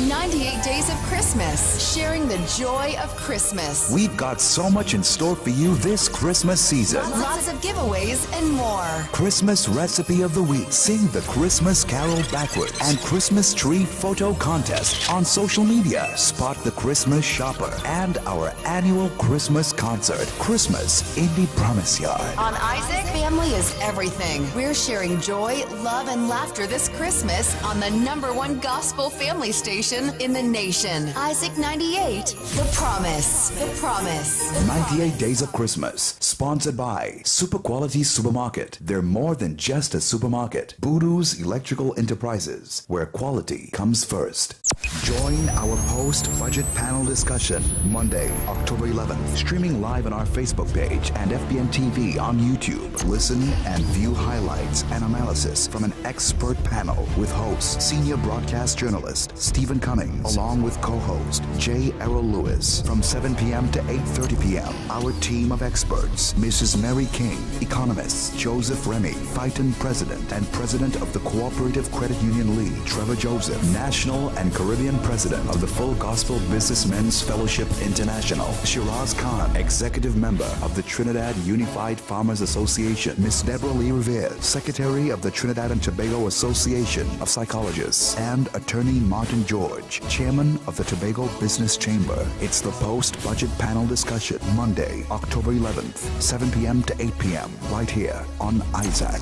98 Days of Christmas, sharing the joy of Christmas. We've got so much in store for you this Christmas season. Lots of giveaways and more. Christmas Recipe of the Week. Sing the Christmas Carol backwards. And Christmas Tree Photo Contest on social media. Spot the Christmas Shopper. And our annual Christmas concert, Christmas in the Promise Yard. On Isaac, family is everything. We're sharing joy, love, and laughter this Christmas on the #1 gospel family station in the nation. Isaac 98, The Promise. The Promise. 98 Days of Christmas. Sponsored by Super Quality Supermarket. They're more than just a supermarket. Boodoo's Electrical Enterprises, where quality comes first. Join our post-budget panel discussion Monday, October 11th. Streaming live on our Facebook page and FBN TV on YouTube. Listen and view highlights and analysis from an expert panel with host, senior broadcast journalist Stephen Cummings, along with co-host J. Errol Lewis. From 7 p.m. to 8:30 p.m., our team of experts, Mrs. Mary King, economist Joseph Remy, Phyton president and president of the Cooperative Credit Union League, Trevor Joseph, national and Caribbean president of the Full Gospel Businessmen's Fellowship International, Shiraz Khan, executive member of the Trinidad Unified Farmers Association, Miss Deborah Lee Revere, secretary of the Trinidad and Tobago Association of Psychologists, and attorney Martin George, chairman of the Tobago Business Chamber. It's the post-budget panel discussion Monday, October 11th, 7 p.m. to 8 p.m. right here on Isaac.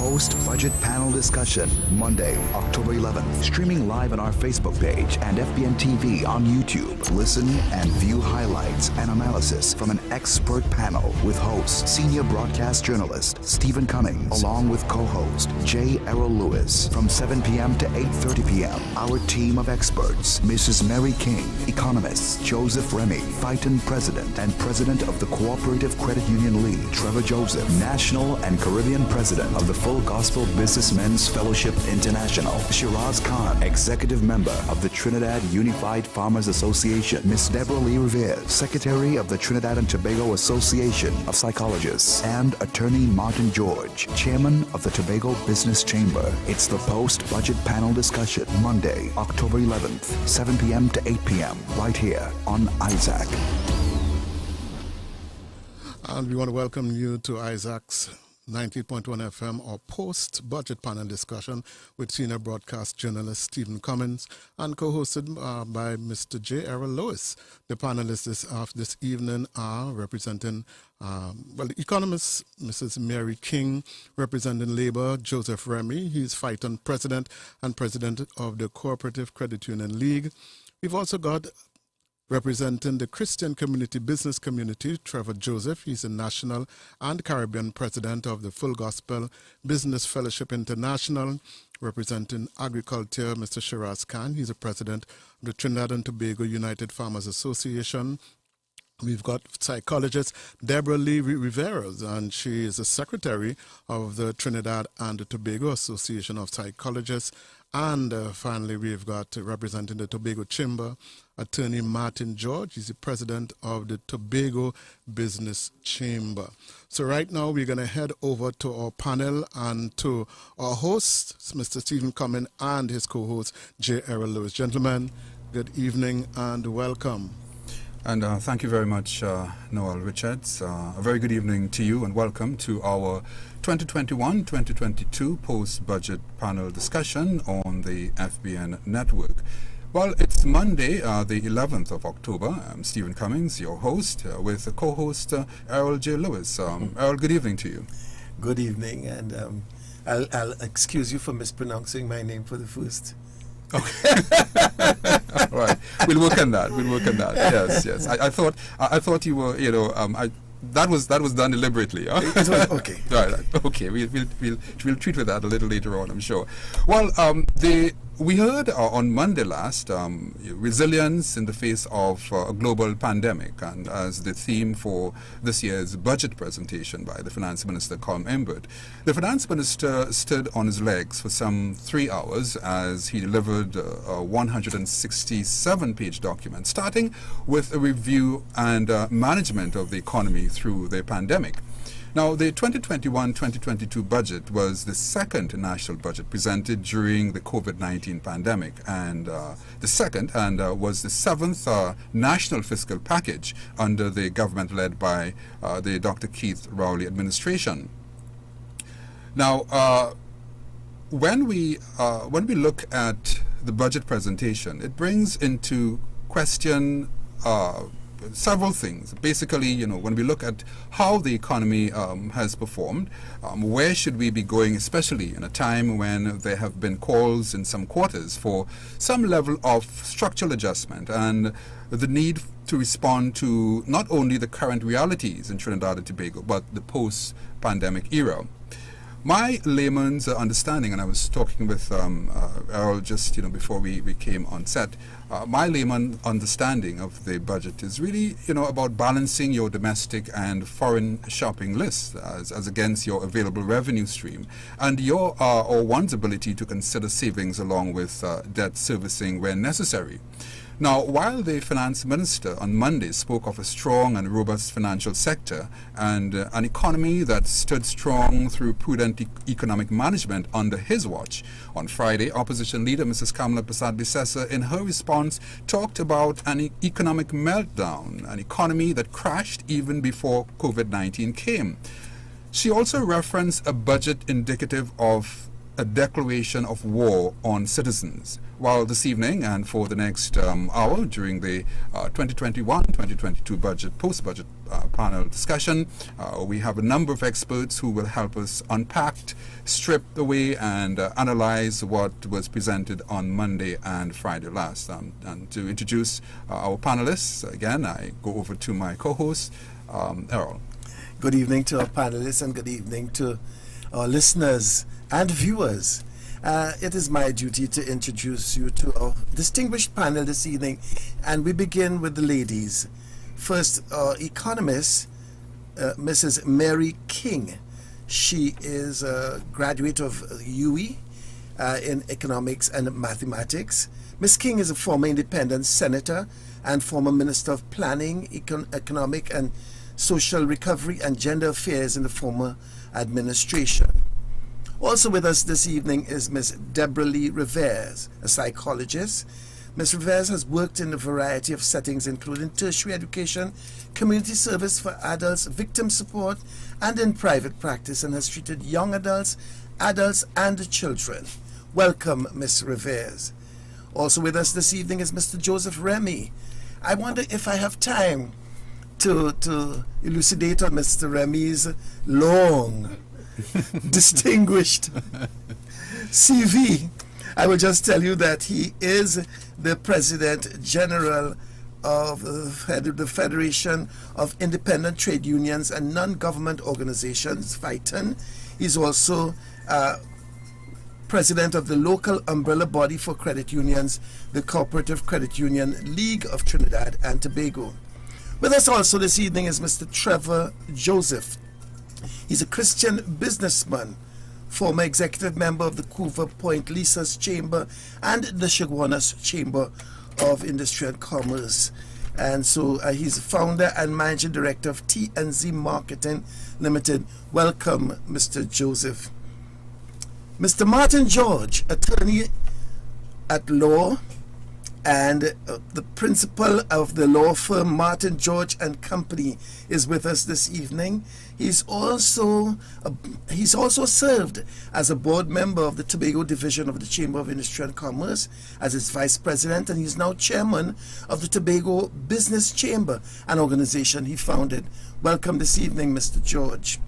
Post-budget panel discussion Monday, October 11th. Streaming live on our Facebook page and FBN TV on YouTube. Listen and view highlights and analysis from an expert panel with host, senior broadcast journalist Stephen Cummings, along with co-host J. Errol Lewis. From 7 p.m. to 8:30 p.m., our team of experts, Mrs. Mary King, economist Joseph Remy, Phyton president and president of the Cooperative Credit Union League, Trevor Joseph, national and Caribbean president President of the Full Gospel Businessmen's Fellowship International. Shiraz Khan, Executive Member of the Trinidad Unified Farmers Association. Ms. Deborah Lee Revere, Secretary of the Trinidad and Tobago Association of Psychologists. And Attorney Martin George, Chairman of the Tobago Business Chamber. It's the Post-Budget Panel Discussion, Monday, October 11th, 7 p.m. to 8 p.m., right here on Isaac. And we want to welcome you to Isaac's 90.1 FM, or post-budget panel discussion with senior broadcast journalist Stephen Cummins and co-hosted by Mr. J. Errol Lewis. The panelists this evening are representing, the economist, Mrs. Mary King, representing Labour, Joseph Remy. He's Phaeton President and President of the Cooperative Credit Union League. We've also got representing the Christian community, business community, Trevor Joseph. He's a national and Caribbean president of the Full Gospel Business Fellowship International. Representing agriculture, Mr. Shiraz Khan. He's a president of the Trinidad and Tobago United Farmers Association. We've got psychologist Deborah Lee Rivera, and she is the secretary of the Trinidad and Tobago Association of Psychologists. And finally, we've got representing the Tobago Chamber, Attorney Martin George. He's the president of the Tobago Business Chamber. So right now, we're going to head over to our panel and to our host, Mr. Stephen Cummins, and his co-host, J. Errol Lewis. Gentlemen, good evening and welcome. And thank you very much, Noel Richards. A very good evening to you and welcome to our 2021-2022 post-budget panel discussion on the FBN network. Well, it's Monday, the 11th of October. I'm Stephen Cummins, your host, with co-host Errol J. Lewis. Errol, good evening to you. Good evening, and I'll excuse you for mispronouncing my name for the first. Okay. All right. We'll work on that. Yes. I thought you were, that was done deliberately. Huh? Okay. Right. Okay. We'll treat with that a little later on, I'm sure. Well, we heard on Monday last resilience in the face of a global pandemic, and as the theme for this year's budget presentation by the Finance Minister, Colm Imbert. The Finance Minister stood on his legs for some 3 hours as he delivered a 167-page document, starting with a review and management of the economy through the pandemic. Now, the 2021-2022 budget was the second national budget presented during the COVID-19 pandemic, and was the seventh national fiscal package under the government led by the Dr. Keith Rowley administration. Now, when we look at the budget presentation, it brings into question several things. Basically, when we look at how the economy has performed, where should we be going, especially in a time when there have been calls in some quarters for some level of structural adjustment and the need to respond to not only the current realities in Trinidad and Tobago, but the post-pandemic era. My layman's understanding, and I was talking with Errol just before we came on set, my layman understanding of the budget is really about balancing your domestic and foreign shopping list as against your available revenue stream, and your or one's ability to consider savings along with debt servicing when necessary. Now, while the Finance Minister on Monday spoke of a strong and robust financial sector and an economy that stood strong through prudent economic management under his watch, on Friday, Opposition Leader Mrs. Kamala Persad-Bissessar, in her response, talked about an economic meltdown, an economy that crashed even before COVID-19 came. She also referenced a budget indicative of a declaration of war on citizens. While this evening and for the next hour during the 2021-2022 post-budget panel discussion, we have a number of experts who will help us unpack, strip away, and analyze what was presented on Monday and Friday last. And to introduce our panelists, again, I go over to my co-host, Errol. Good evening to our panelists and good evening to our listeners and viewers. It is my duty to introduce you to our distinguished panel this evening, and we begin with the ladies. First, our economist, Mrs. Mary King. She is a graduate of UWI in economics and mathematics. Ms. King is a former independent senator and former Minister of Planning, Economic and Social Recovery and Gender Affairs in the former administration. Also with us this evening is Ms. Deborah Lee Rivers, a psychologist. Ms. Rivers has worked in a variety of settings, including tertiary education, community service for adults, victim support, and in private practice, and has treated young adults and children. Welcome, Ms. Rivers. Also with us this evening is Mr. Joseph Remy. I wonder if I have time to elucidate on Mr. Remy's long, distinguished CV. I will just tell you that he is the President General of the Federation of Independent Trade Unions and Non-Government Organizations, FITON. He's also President of the local umbrella body for credit unions, the Cooperative Credit Union League of Trinidad and Tobago. With us also this evening is Mr. Trevor Joseph. He's a Christian businessman, former executive member of the Coover Point Leasers Chamber and the Chaguanas Chamber of Industry and Commerce. And so he's founder and managing director of T&Z Marketing Limited. Welcome, Mr. Joseph. Mr. Martin George, attorney at law and the principal of the law firm Martin George and Company, is with us this evening. He's also served as a board member of the Tobago Division of the Chamber of Industry and Commerce as its vice president, and he's now chairman of the Tobago Business Chamber, an organization he founded. Welcome this evening, Mr. George.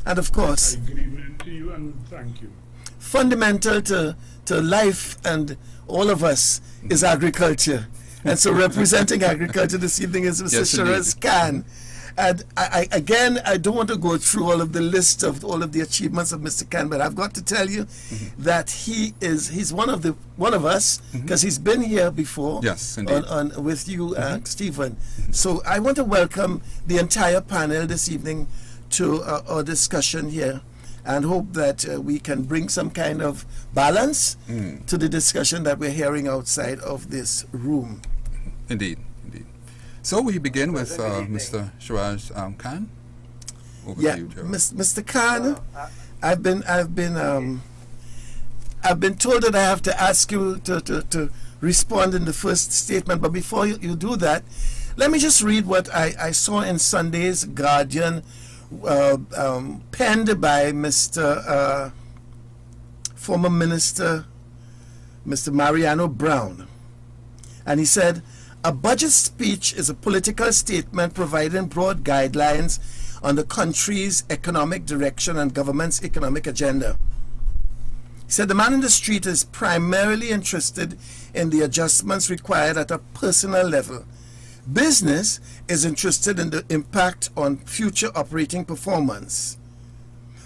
And of course, good evening to you, and thank you. Fundamental to life and all of us is agriculture. And so representing agriculture this evening is Mr. Shiraz Khan. And I don't want to go through all of the list of all of the achievements of Mr. Khan, but I've got to tell you that he's one of us, because he's been here before. Yes, indeed. on with you, Stephen. So I want to welcome the entire panel this evening to our discussion here, and hope that we can bring some kind of balance to the discussion that we're hearing outside of this room. Indeed. So we begin with Mr. Shiraz Khan. Over to you, Gerald. Mr. Khan, I've been told that I have to ask you to respond in the first statement, but before you do that, let me just read what I saw in Sunday's Guardian, penned by Mr. Former Minister, Mr. Mariano Brown. And he said, a budget speech is a political statement providing broad guidelines on the country's economic direction and government's economic agenda. He said the man in the street is primarily interested in the adjustments required at a personal level. Business is interested in the impact on future operating performance.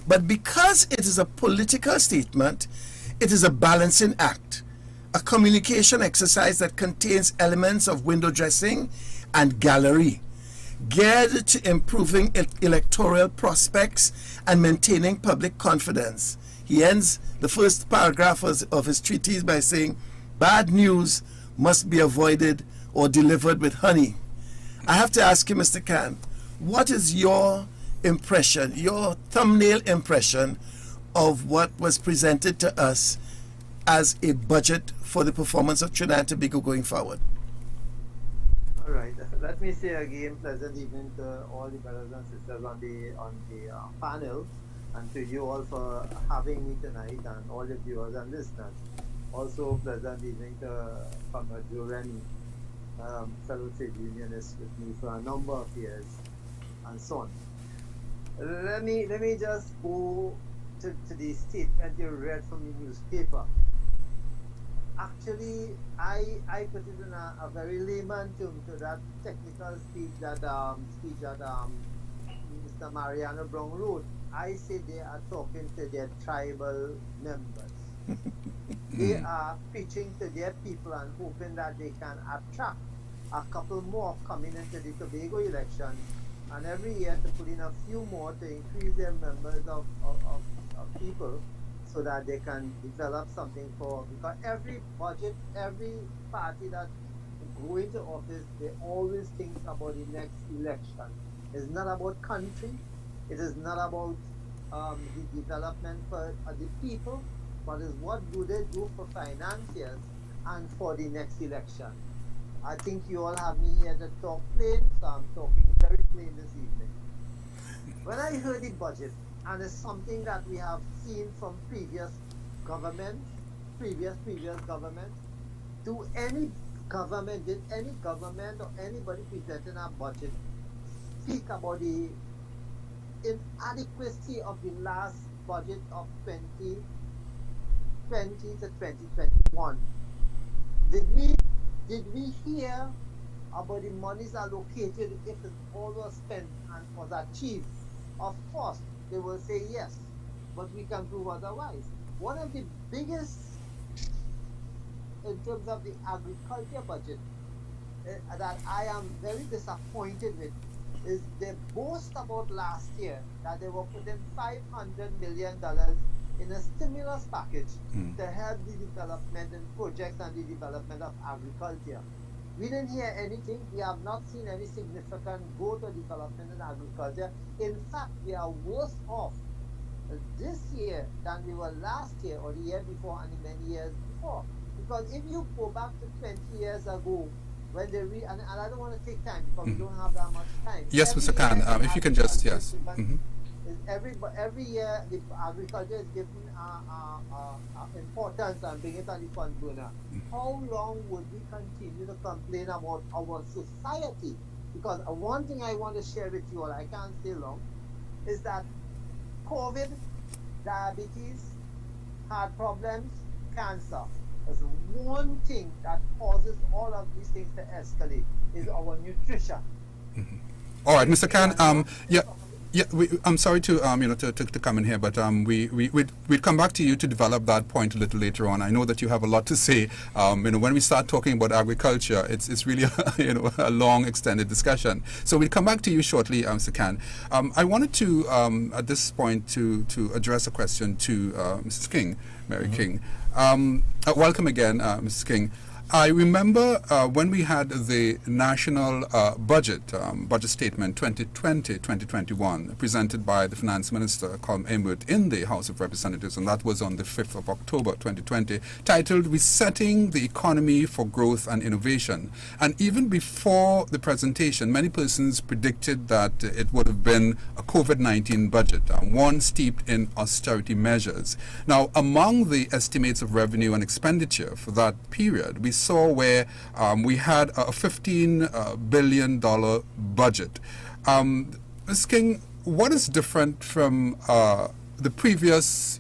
But because it is a political statement, it is a balancing act, a communication exercise that contains elements of window dressing and gallery, geared to improving electoral prospects and maintaining public confidence. He ends the first paragraph of his treatise by saying, bad news must be avoided or delivered with honey. I have to ask you, Mr. Khan, what is your impression, your thumbnail impression of what was presented to us as a budget for the performance of Trinidad and Tobago going forward? All right. Let me say again, pleasant evening to all the brothers and sisters on the panel, and to you all for having me tonight, and all the viewers and listeners. Also, pleasant evening to Comrade Joe Remy, fellow trade unionist with me for a number of years, and so on. Let me just go to the statement you read from the newspaper. Actually, I put it in a very layman term to that technical speech that Mr. Mariano Brown wrote. I say they are talking to their tribal members. They are preaching to their people and hoping that they can attract a couple more coming into the Tobago election and every year to put in a few more to increase their numbers of people so that they can develop something for, because every budget, every party that go into office, they always think about the next election. It's not about country, it is not about the development for the people, but it's what do they do for financiers and for the next election. I think you all have me here to talk plain, so I'm talking very plain this evening. When I heard the budget, and it's something that we have seen from previous governments, previous governments, do any government, did any government or anybody presenting a budget speak about the inadequacy of the last budget of 2020 to 2021? Did we hear about the monies allocated if it all was spent and was achieved? Of course, they will say yes, but we can prove otherwise. One of the biggest, in terms of the agriculture budget, that I am very disappointed with, is they boast about last year that they were putting $500 million in a stimulus package to help the development and projects and the development of agriculture. We didn't hear anything. We have not seen any significant growth or development in agriculture. In fact, we are worse off this year than we were last year or the year before and the many years before. Because if you go back to 20 years ago, when they and I don't want to take time because we don't have that much time. Yes, Mr. Khan, if you can just, yes. Every year, the agriculture is given importance and bring it on the front burner. How long would we continue to complain about our society? Because one thing I want to share with you all, I can't stay long, is that COVID, diabetes, heart problems, cancer is one thing that causes all of these things to escalate, is our nutrition. All right, Mr. Khan, I'm sorry to to come in here, but we'd come back to you to develop that point a little later on. I know that you have a lot to say. When we start talking about agriculture, it's really a long, extended discussion. So we'll come back to you shortly, Mr. Khan. I wanted to at this point to address a question to Mrs. King, Mary King. Welcome again, Mrs. King. I remember when we had the national budget statement 2020-2021 presented by the Finance Minister, Colm Aimwood, in the House of Representatives, and that was on the 5th of October 2020, titled Resetting the Economy for Growth and Innovation. And even before the presentation, many persons predicted that it would have been a COVID-19 budget, one steeped in austerity measures. Now, among the estimates of revenue and expenditure for that period, we saw where we had a $15 billion budget. Ms. King, what is different from the previous,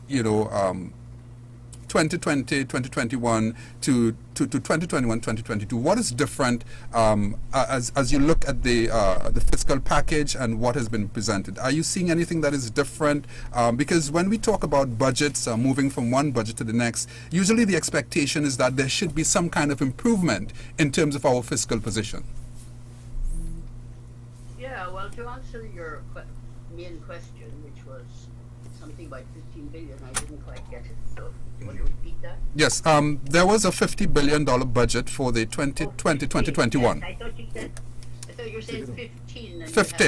2020, 2021 to 2021, 2022? What is different as you look at the fiscal package and what has been presented? Are you seeing anything that is different? Because when we talk about budgets moving from one budget to the next, usually the expectation is that there should be some kind of improvement in terms of our fiscal position. Yeah, well, to answer your main question, which was something like 15 billion, I didn't quite get it. So, do you want to repeat that? Yes, there was a $50 billion budget for the 2020-2021. Yes, I thought you were saying 15. And 50.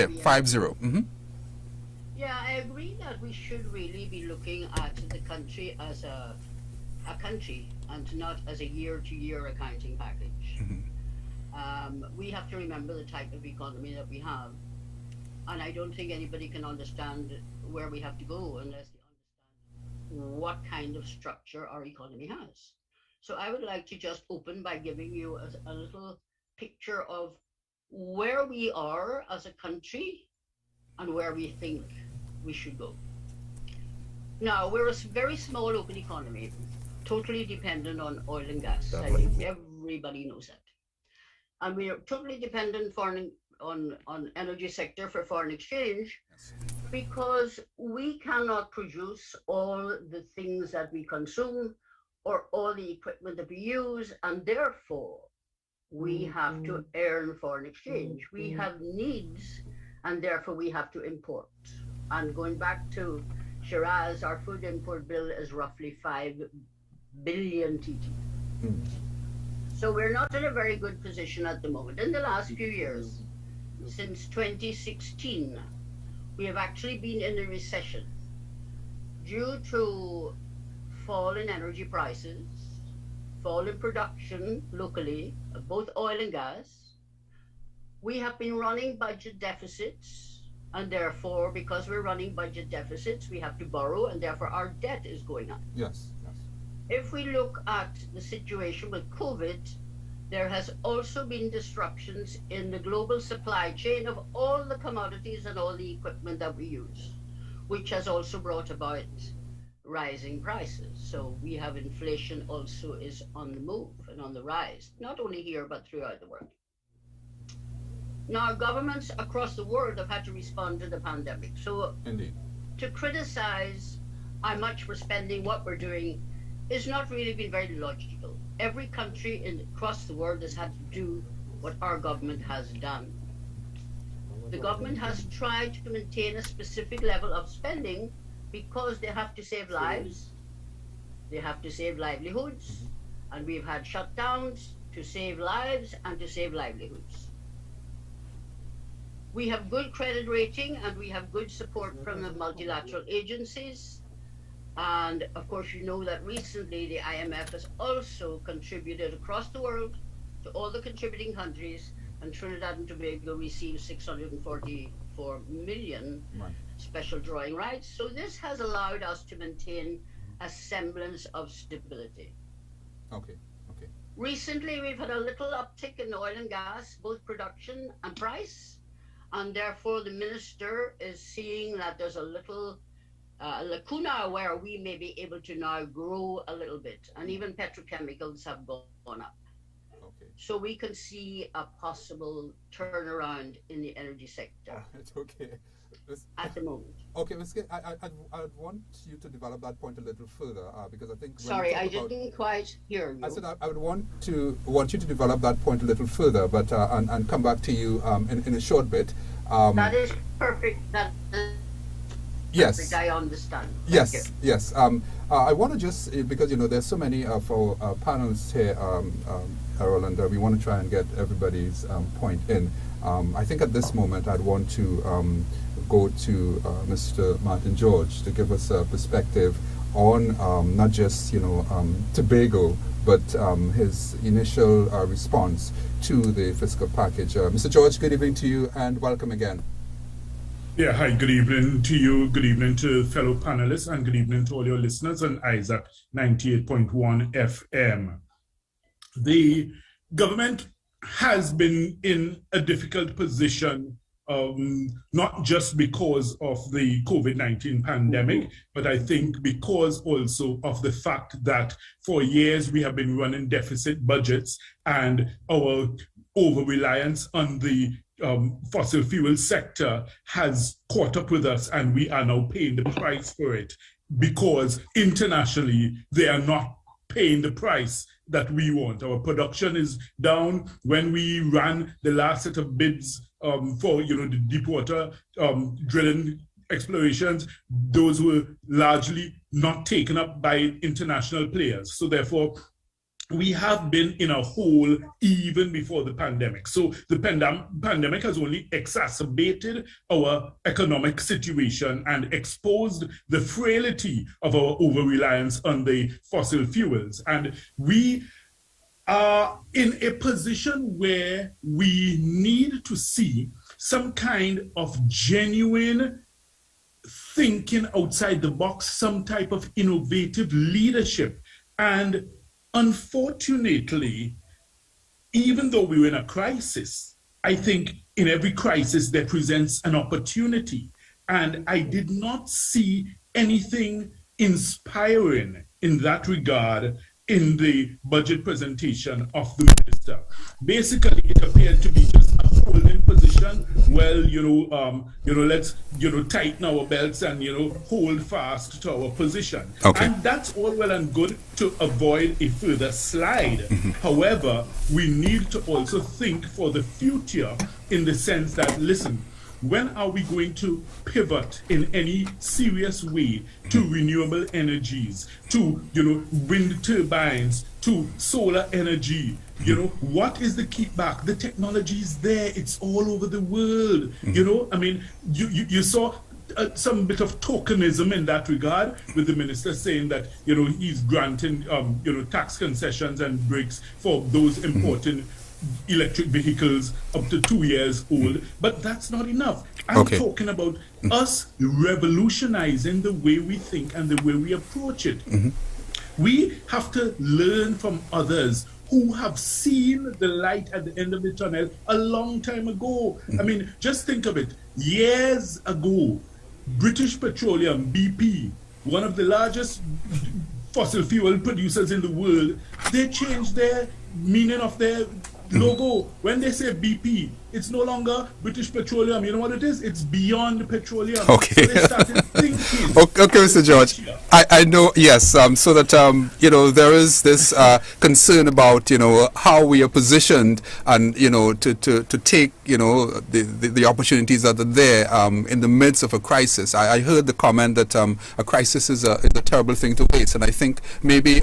Yeah, I agree that we should really be looking at the country as a country and not as a year-to-year accounting package. We have to remember the type of economy that we have. And I don't think anybody can understand where we have to go unless they understand what kind of structure our economy has. So I would like to just open by giving you a little picture of where we are as a country and where we think we should go. Now, we're a very small open economy, totally dependent on oil and gas. I think everybody knows that. And we are totally dependent on energy sector for foreign exchange, because we cannot produce all the things that we consume or all the equipment that we use, and therefore we have to earn foreign exchange. We have needs and therefore we have to import. And going back to Shiraz, our food import bill is roughly 5 billion TT. So we're not in a very good position at the moment. In the last few years, since 2016, we have actually been in a recession due to fall in energy prices, fall in production locally, of both oil and gas. We have been running budget deficits, and therefore, because we're running budget deficits, we have to borrow, and therefore our debt is going up. Yes. If we look at the situation with COVID, there has also been disruptions in the global supply chain of all the commodities and all the equipment that we use, which has also brought about rising prices. So we have inflation also is on the move and on the rise, not only here, but throughout the world. Now, governments across the world have had to respond to the pandemic. So Indeed. To criticize how much we're spending, what we're doing, is not really been very logical. Every country across the world has had to do what our government has done. The government has tried to maintain a specific level of spending because they have to save lives, they have to save livelihoods, and we've had shutdowns to save lives and to save livelihoods. We have good credit rating and we have good support from the multilateral agencies. And of course, you know that recently the IMF has also contributed across the world to all the contributing countries, and Trinidad and Tobago received 644 million special drawing rights. So this has allowed us to maintain a semblance of stability. Okay. Recently, we've had a little uptick in oil and gas, both production and price, and therefore the minister is seeing that there's a little lacuna where we may be able to now grow a little bit, and even petrochemicals have gone up. Okay. So we can see a possible turnaround in the energy sector. It's okay. At the moment. Okay, I'd want you to develop that point a little further because I think. Sorry, I didn't quite hear you. I said I would want you to develop that point a little further, but and come back to you in a short bit. That is perfect. That is yes. perfect. I understand. Yes. I want to just because there's so many of our panelists here, Harold, and we want to try and get everybody's point in. I think at this moment I'd want to go to Mr. Martin George to give us a perspective on not just Tobago, but his initial response to the fiscal package. Mr. George, good evening to you and welcome again. Yeah, hi, good evening to you, good evening to fellow panelists, and good evening to all your listeners on Isaac 98.1 FM. The government has been in a difficult position, not just because of the COVID-19 pandemic, but I think because also of the fact that for years we have been running deficit budgets and our over-reliance on the fossil fuel sector has caught up with us, and we are now paying the price for it because internationally they are not paying the price that we want. Our production is down. When we ran the last set of bids for the deep water drilling explorations, those were largely not taken up by international players. So therefore, we have been in a hole even before the pandemic. So the pandemic has only exacerbated our economic situation and exposed the frailty of our over-reliance on the fossil fuels. And we are in a position where we need to see some kind of genuine thinking outside the box, some type of innovative leadership. And unfortunately, even though we're in a crisis, I think in every crisis there presents an opportunity. And I did not see anything inspiring in that regard in the budget presentation of the minister. Basically, it appeared to be just a holding position. Well, let's, tighten our belts and, hold fast to our position. Okay. And that's all well and good to avoid a further slide. However, we need to also think for the future in the sense that, listen, when are we going to pivot in any serious way to renewable energies, to, wind turbines, to solar energy? What is the kickback? The technology is there. It's all over the world. You saw some bit of tokenism in that regard, with the minister saying that he's granting tax concessions and breaks for those importing electric vehicles up to 2 years old, but that's not enough. I'm talking about us revolutionizing the way we think and the way we approach it. We have to learn from others who have seen the light at the end of the tunnel a long time ago. I mean, just think of it. Years ago, British Petroleum, BP, one of the largest fossil fuel producers in the world, they changed their meaning of their logo. When they say BP, it's no longer British Petroleum. You know what it is? It's Beyond Petroleum. Okay. So they started thinking. Okay, Mr. George. I know, yes, so that, there is this concern about, how we are positioned and, to take, the opportunities that are there in the midst of a crisis. I heard the comment that a crisis is a terrible thing to waste, and I think maybe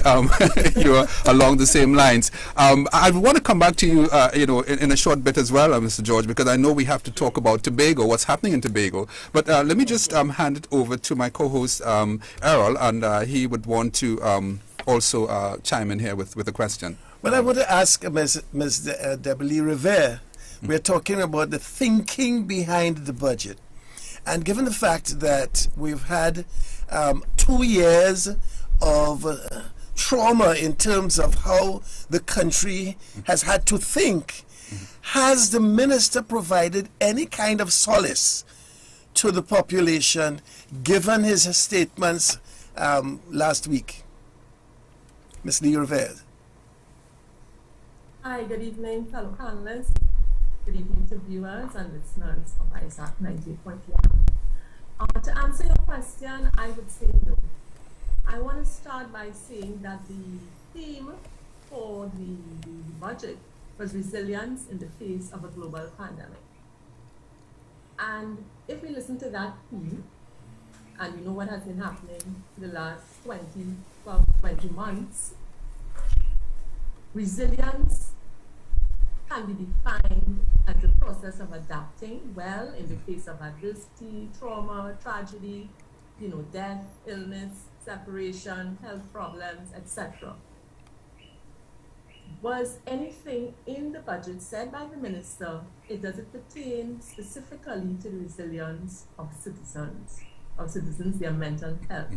you are along the same lines. I want to come back to you, in a short bit as well, Mr. George, because I know we have to talk about Tobago, what's happening in Tobago. But let me just hand it over to my co-host, Errol, and he would want to also chime in here with a question. Well, I want to ask Ms. Debbie Rivera. We're talking about the thinking behind the budget. And given the fact that we've had 2 years of trauma in terms of how the country has had to think, has the minister provided any kind of solace to the population given his statements last week? Ms. Lee Rivera. Hi, good evening, fellow panelists. Good evening to viewers and listeners of ISAC 98.1. To answer your question, I would say no. I want to start by saying that the theme for the budget was resilience in the face of a global pandemic. And if we listen to that theme, and we know what has been happening for the last 20 months, resilience can be defined as the process of adapting well in the face of adversity, trauma, tragedy, death, illness, separation, health problems, etc. Was anything in the budget said by the minister, does it pertain specifically to the resilience of citizens, their mental health?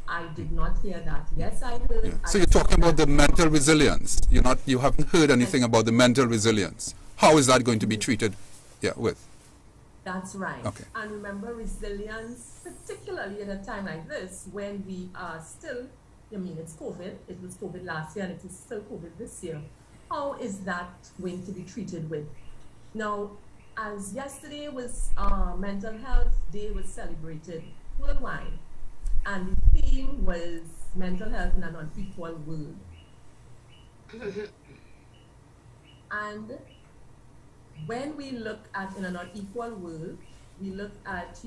I did not hear that. Yes, I heard. So you're talking about the mental resilience. You haven't heard anything about the mental resilience. How is that going to be treated? With? That's right. Okay. And remember, resilience, particularly at a time like this, when we are still, it's COVID. It was COVID last year, and it is still COVID this year. How is that going to be treated with? Now, as yesterday was Mental Health Day was celebrated worldwide, and the theme was mental health in an unequal world. And when we look at in an unequal world, we look at,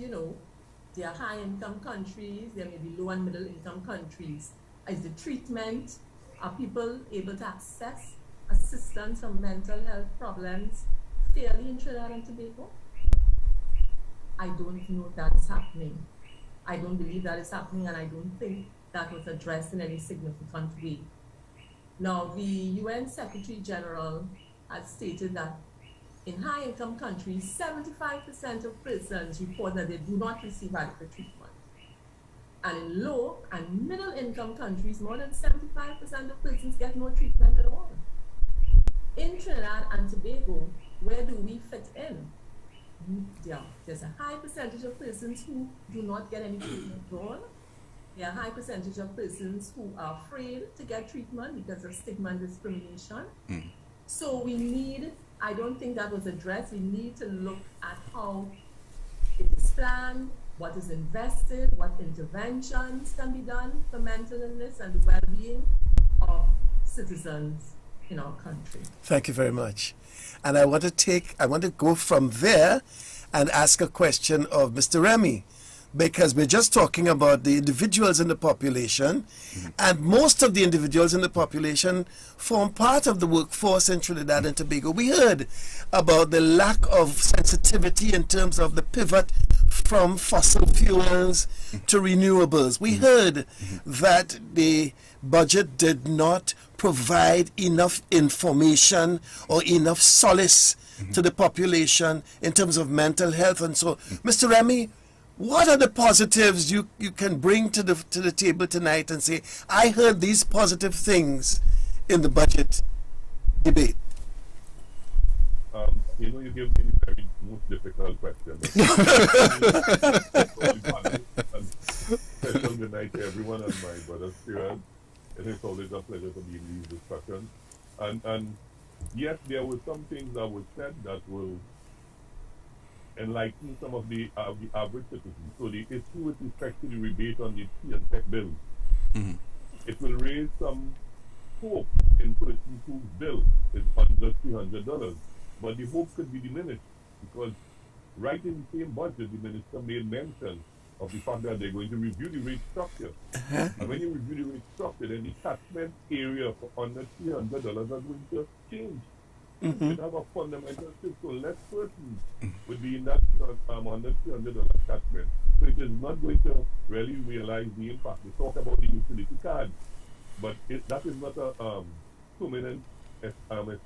there are high-income countries, there may be low and middle-income countries. Is the treatment, are people able to access assistance from mental health problems fairly in Trinidad and Tobago? I don't know that is happening. I don't believe that is happening, and I don't think that was addressed in any significant way. Now, the UN Secretary General has stated that in high-income countries, 75% of persons report that they do not receive adequate treatment. And in low and middle-income countries, more than 75% of persons get no treatment at all. In Trinidad and Tobago, where do we fit in? There's a high percentage of persons who do not get any treatment at all. There are a high percentage of persons who are afraid to get treatment because of stigma and discrimination. So we need, I don't think that was addressed, we need to look at how it is planned, what is invested, what interventions can be done for mental illness and the well-being of citizens in our country. Thank you very much. And I want to go from there and ask a question of Mr. Remy, because we're just talking about the individuals in the population, and most of the individuals in the population form part of the workforce in Trinidad and Tobago. We heard about the lack of sensitivity in terms of the pivot from fossil fuels to renewables. We heard that the budget did not provide enough information or enough solace to the population in terms of mental health. And so, Mr. Remy, what are the positives you can bring to the table tonight and say, I heard these positive things in the budget debate? You give me the very most difficult question. Special good night to everyone and my brother Stuart. It is always a pleasure to be in these discussions. And yes, there were some things that were said that will enlighten some of the average citizens. So the issue with respect to the rebate on the tea and tech bills, it will raise some hope in persons whose bill is under $300. But the hope could be diminished because right in the same budget, the minister made mention of the fact that they're going to review the rate structure. And when you review the rate structure, then the taxment area for under $300 are going to change. It have a fundamental shift, so less persons would be in that under $300 taxment. So it is not going to really realize the impact. We talk about the utility card, but that is not a permanent established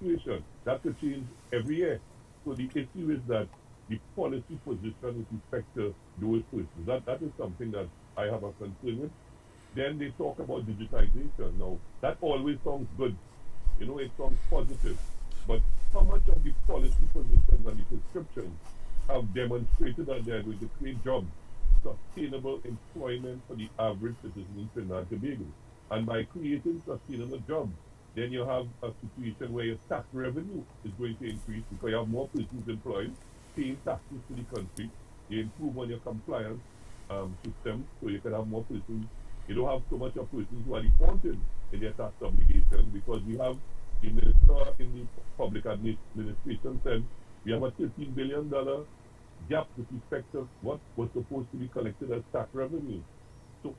situation. That could change every year. So the issue is that the policy position with respect to those persons, that is something that I have a concern with. Then they talk about digitization. Now, that always sounds good. It sounds positive. But how much of the policy positions and the prescriptions have demonstrated that they are going to create jobs, sustainable employment for the average citizen in Trinidad and Tobago? And by creating sustainable jobs, then you have a situation where your tax revenue is going to increase because you have more persons employed, paying taxes to the country. You improve on your compliance system so you can have more persons. You don't have so much of persons who are defaulted in their tax obligation because we have the minister in the public administration said we have a $13 billion gap with respect to what was supposed to be collected as tax revenue. So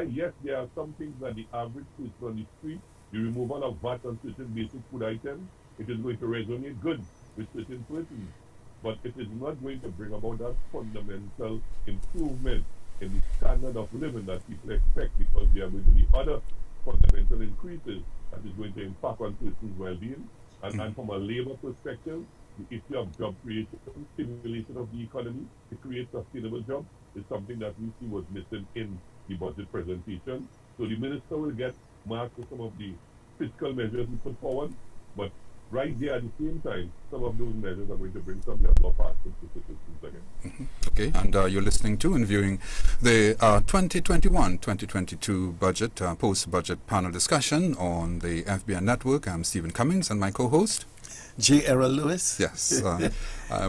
yes, there are some things that the average person on the street, the removal of VAT on certain basic food items, it is going to resonate good with certain persons. But it is not going to bring about that fundamental improvement in the standard of living that people expect because there are going to be other fundamental increases that is going to impact on persons' well-being. And from a labor perspective, the issue of job creation, stimulation of the economy to create sustainable jobs is something that we see was missing in the budget presentation. So the minister will get marked for some of the fiscal measures we put forward, but right there at the same time, some of those measures are going to bring some level of hardship to citizens again. Okay, and you're listening to and viewing the 2021-2022 budget, post-budget panel discussion on the FBN network. I'm Stephen Cummins and my co-host, J. Errol Lewis. Yes,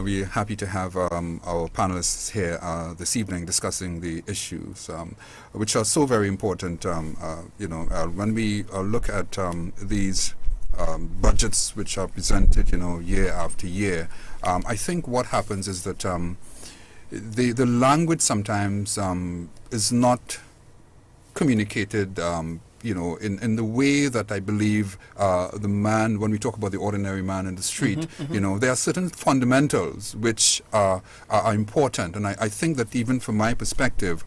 we're happy to have our panelists here this evening discussing the issues which are so very important. When we look at these budgets which are presented, year after year, I think what happens is that the language sometimes is not communicated in the way that I believe the man, when we talk about the ordinary man in the street, there are certain fundamentals which are important. And I think that even from my perspective,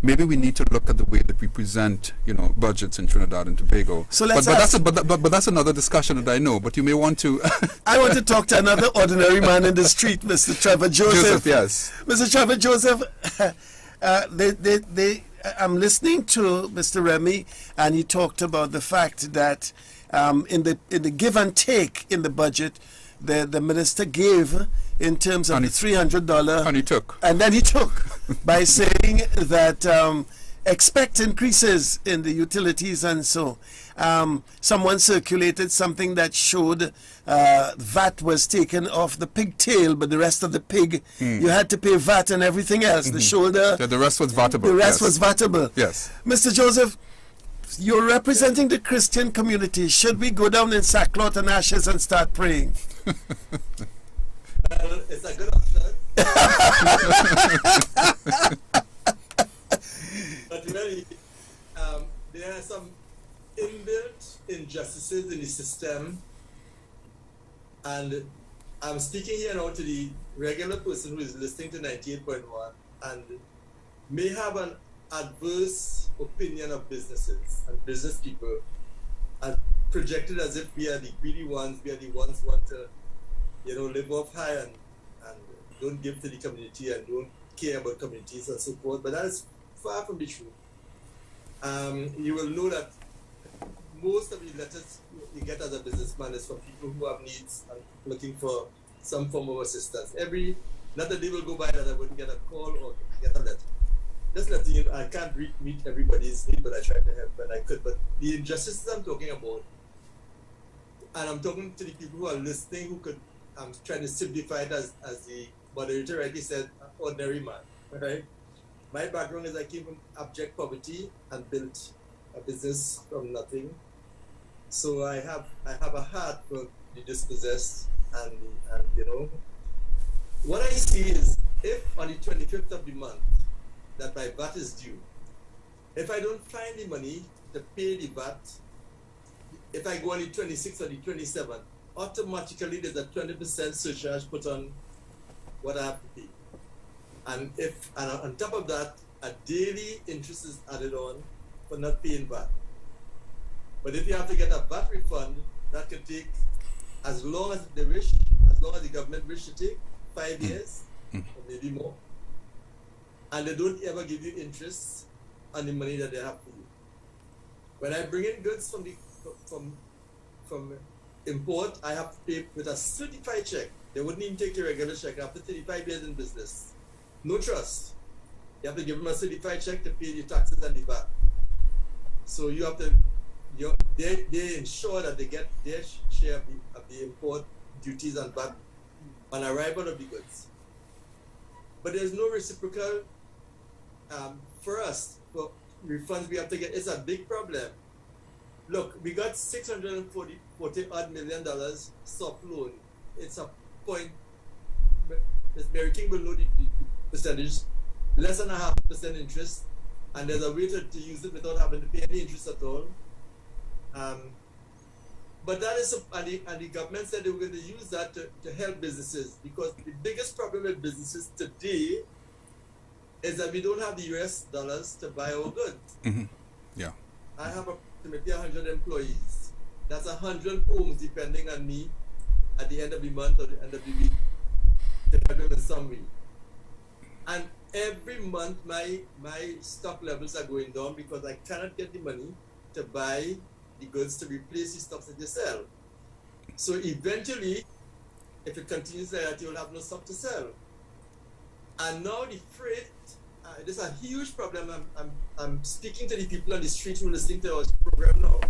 maybe we need to look at the way that we present, budgets in Trinidad and Tobago. So let's but that's another discussion that I know. But you may want to. I want to talk to another ordinary man in the street, Mr. Trevor Joseph. Yes. Mr. Trevor Joseph, I'm listening to Mr. Remy, and he talked about the fact that in the give and take in the budget, the minister gave in terms of the $300, and he took, and then he took by saying that expect increases in the utilities, and so someone circulated something that showed VAT was taken off the pigtail, but the rest of the pig you had to pay VAT and everything else. The shoulder, the rest was vatable. The rest was vatable. Yes, Mr. Joseph, you're representing the Christian community. Should we go down in sackcloth and ashes and start praying? Well, it's a good option. But really, there are some inbuilt injustices in the system, and I'm speaking here now to the regular person who is listening to 98.1 and may have an adverse opinion of businesses and business people, and projected as if we are the greedy ones, we are the ones who want to, live off high and don't give to the community and don't care about communities and so forth. But that is far from the truth. You will know that most of the letters you get as a businessman is from people who have needs and looking for some form of assistance. Not a day will go by that I wouldn't get a call or get a letter. Just letting you know, I can't meet everybody's need, but I try to help when I could. But the injustices I'm talking about, and I'm talking to the people who are listening, I'm trying to simplify it as the moderator rightly said, an ordinary man, right? My background is I came from abject poverty and built a business from nothing. So I have a heart for the dispossessed, and what I see is, if on the 25th of the month that my VAT is due, if I don't find the money to pay the VAT, if I go on the 26th or the 27th, automatically there's a 20% surcharge put on what I have to pay. And on top of that, a daily interest is added on for not paying VAT. But if you have to get a VAT refund, that can take as long as they wish, as long as the government wish to take, 5 years or maybe more. And they don't ever give you interest on the money that they have for you. When I bring in goods from import, I have to pay with a certified check. They wouldn't even take your regular check after 35 years in business. No trust. You have to give them a certified check to pay the taxes and the VAT. So you have to, they ensure that they get their share of the import duties and VAT on arrival of the goods. But there's no reciprocal for us. For refunds we have to get, it's a big problem. Look, we got $640 odd million soft loan. It's a point, Ms. Mary King will know the percentage, less than 0.5% interest, and there's a way to use it without having to pay any interest at all. But that is, and the government said they were going to use that to help businesses, because the biggest problem with businesses today is that we don't have the US dollars to buy our goods. Mm-hmm. Yeah. I have approximately 100 employees. That's 100 homes depending on me at the end of the month or the end of the week to help them in some way. And every month my stock levels are going down because I cannot get the money to buy the goods to replace the stocks that they sell. So eventually, if it continues like that, you'll have no stock to sell. And now the freight, this is a huge problem. I'm speaking to the people on the street who are listening to our program now.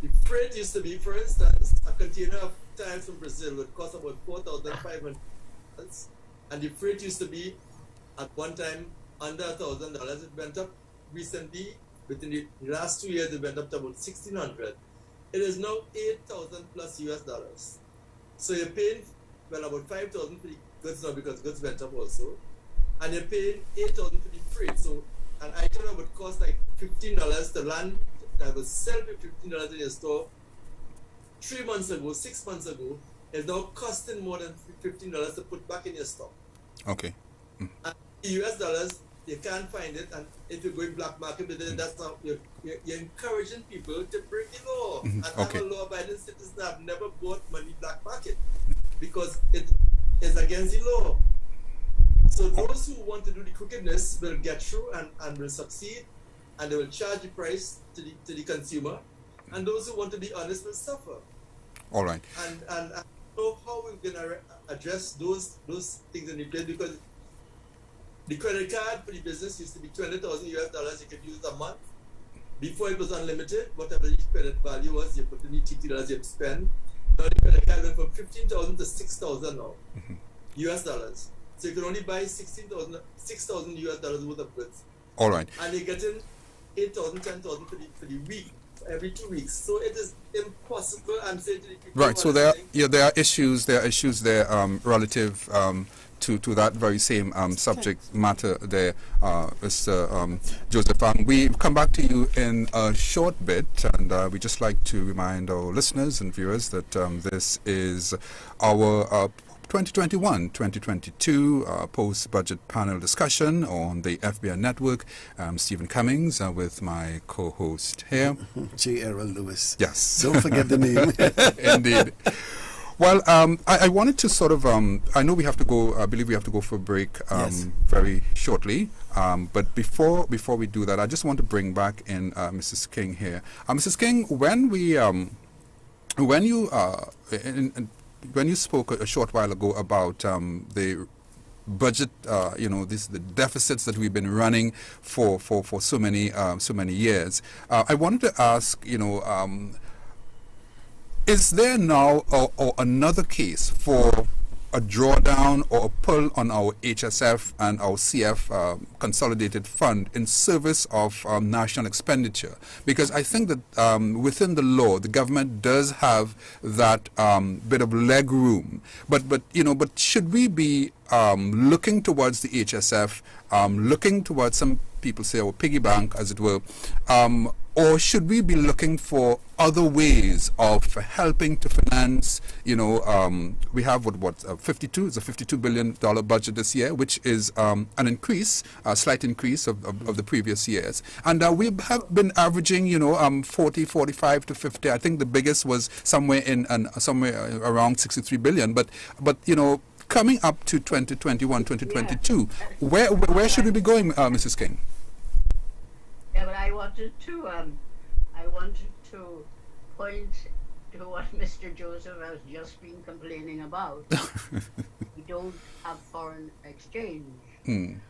The freight used to be, for instance, a container of tiles from Brazil would cost about $4,500, and the freight used to be at one time under $1,000. It went up recently. Within the last 2 years, it went up to about $1,600. It is now $8,000 plus US dollars. So you're paying, well, about $5,000 for the goods now because goods went up also, and you're paying $8,000 for the freight. So an item that would cost like $15 to land, that would sell for $15 in your store 3 months ago, 6 months ago, is now costing more than $15 to put back in your stock. Okay. And the US dollars, you can't find it, and if you're going black market with it, that's how you're encouraging people to break the law. And I'm a law-abiding citizen. I've never bought money black market because it is against the law. So those who want to do the crookedness will get through and will succeed, and they will charge the price to the consumer. And those who want to be honest will suffer. All right. And I don't know how we're going to address those things in the place, because the credit card for the business used to be $20,000 US dollars you could use a month. Before it was unlimited, whatever the credit value was, you put in the $30 you spend. Now the credit card went from $15,000 to $6,000 now, US dollars. So you can only buy $6,000 US dollars worth of goods. All right. And you're getting $8,000, $10,000 for the week every 2 weeks. So it is impossible. I'm saying to the people. Right. So there are issues there relative to that very same subject matter there, Mr. Joseph. We come back to you in a short bit, and we just like to remind our listeners and viewers that this is our 2021-2022 post-budget panel discussion on the FBI network. Stephen Cummings with my co-host here. J. Errol Lewis. Yes. Don't forget the name. Indeed. Well, I wanted to sort of, I know we have to go, I believe we have to go for a break Yes. very shortly. But before we do that, I just want to bring back in Mrs. King here. Mrs. King, when you spoke a short while ago about the budget, the deficits that we've been running for so many years, I wanted to ask, is there now or another case for a drawdown or a pull on our HSF and our CF consolidated fund in service of national expenditure? Because I think that within the law, the government does have that bit of leg room. But should we be looking towards the HSF, looking towards, some people say, our piggy bank, as it were, or should we be looking for other ways of helping to finance? We have it's a $52 billion budget this year, which is an increase, a slight increase of the previous years. And we have been averaging, 40, 45 to 50. I think the biggest was somewhere around 63 billion. But coming up to 2021, 2022, where should we be going, Mrs. King? Yeah, but I wanted to point to what Mr. Joseph has just been complaining about. We don't have foreign exchange. And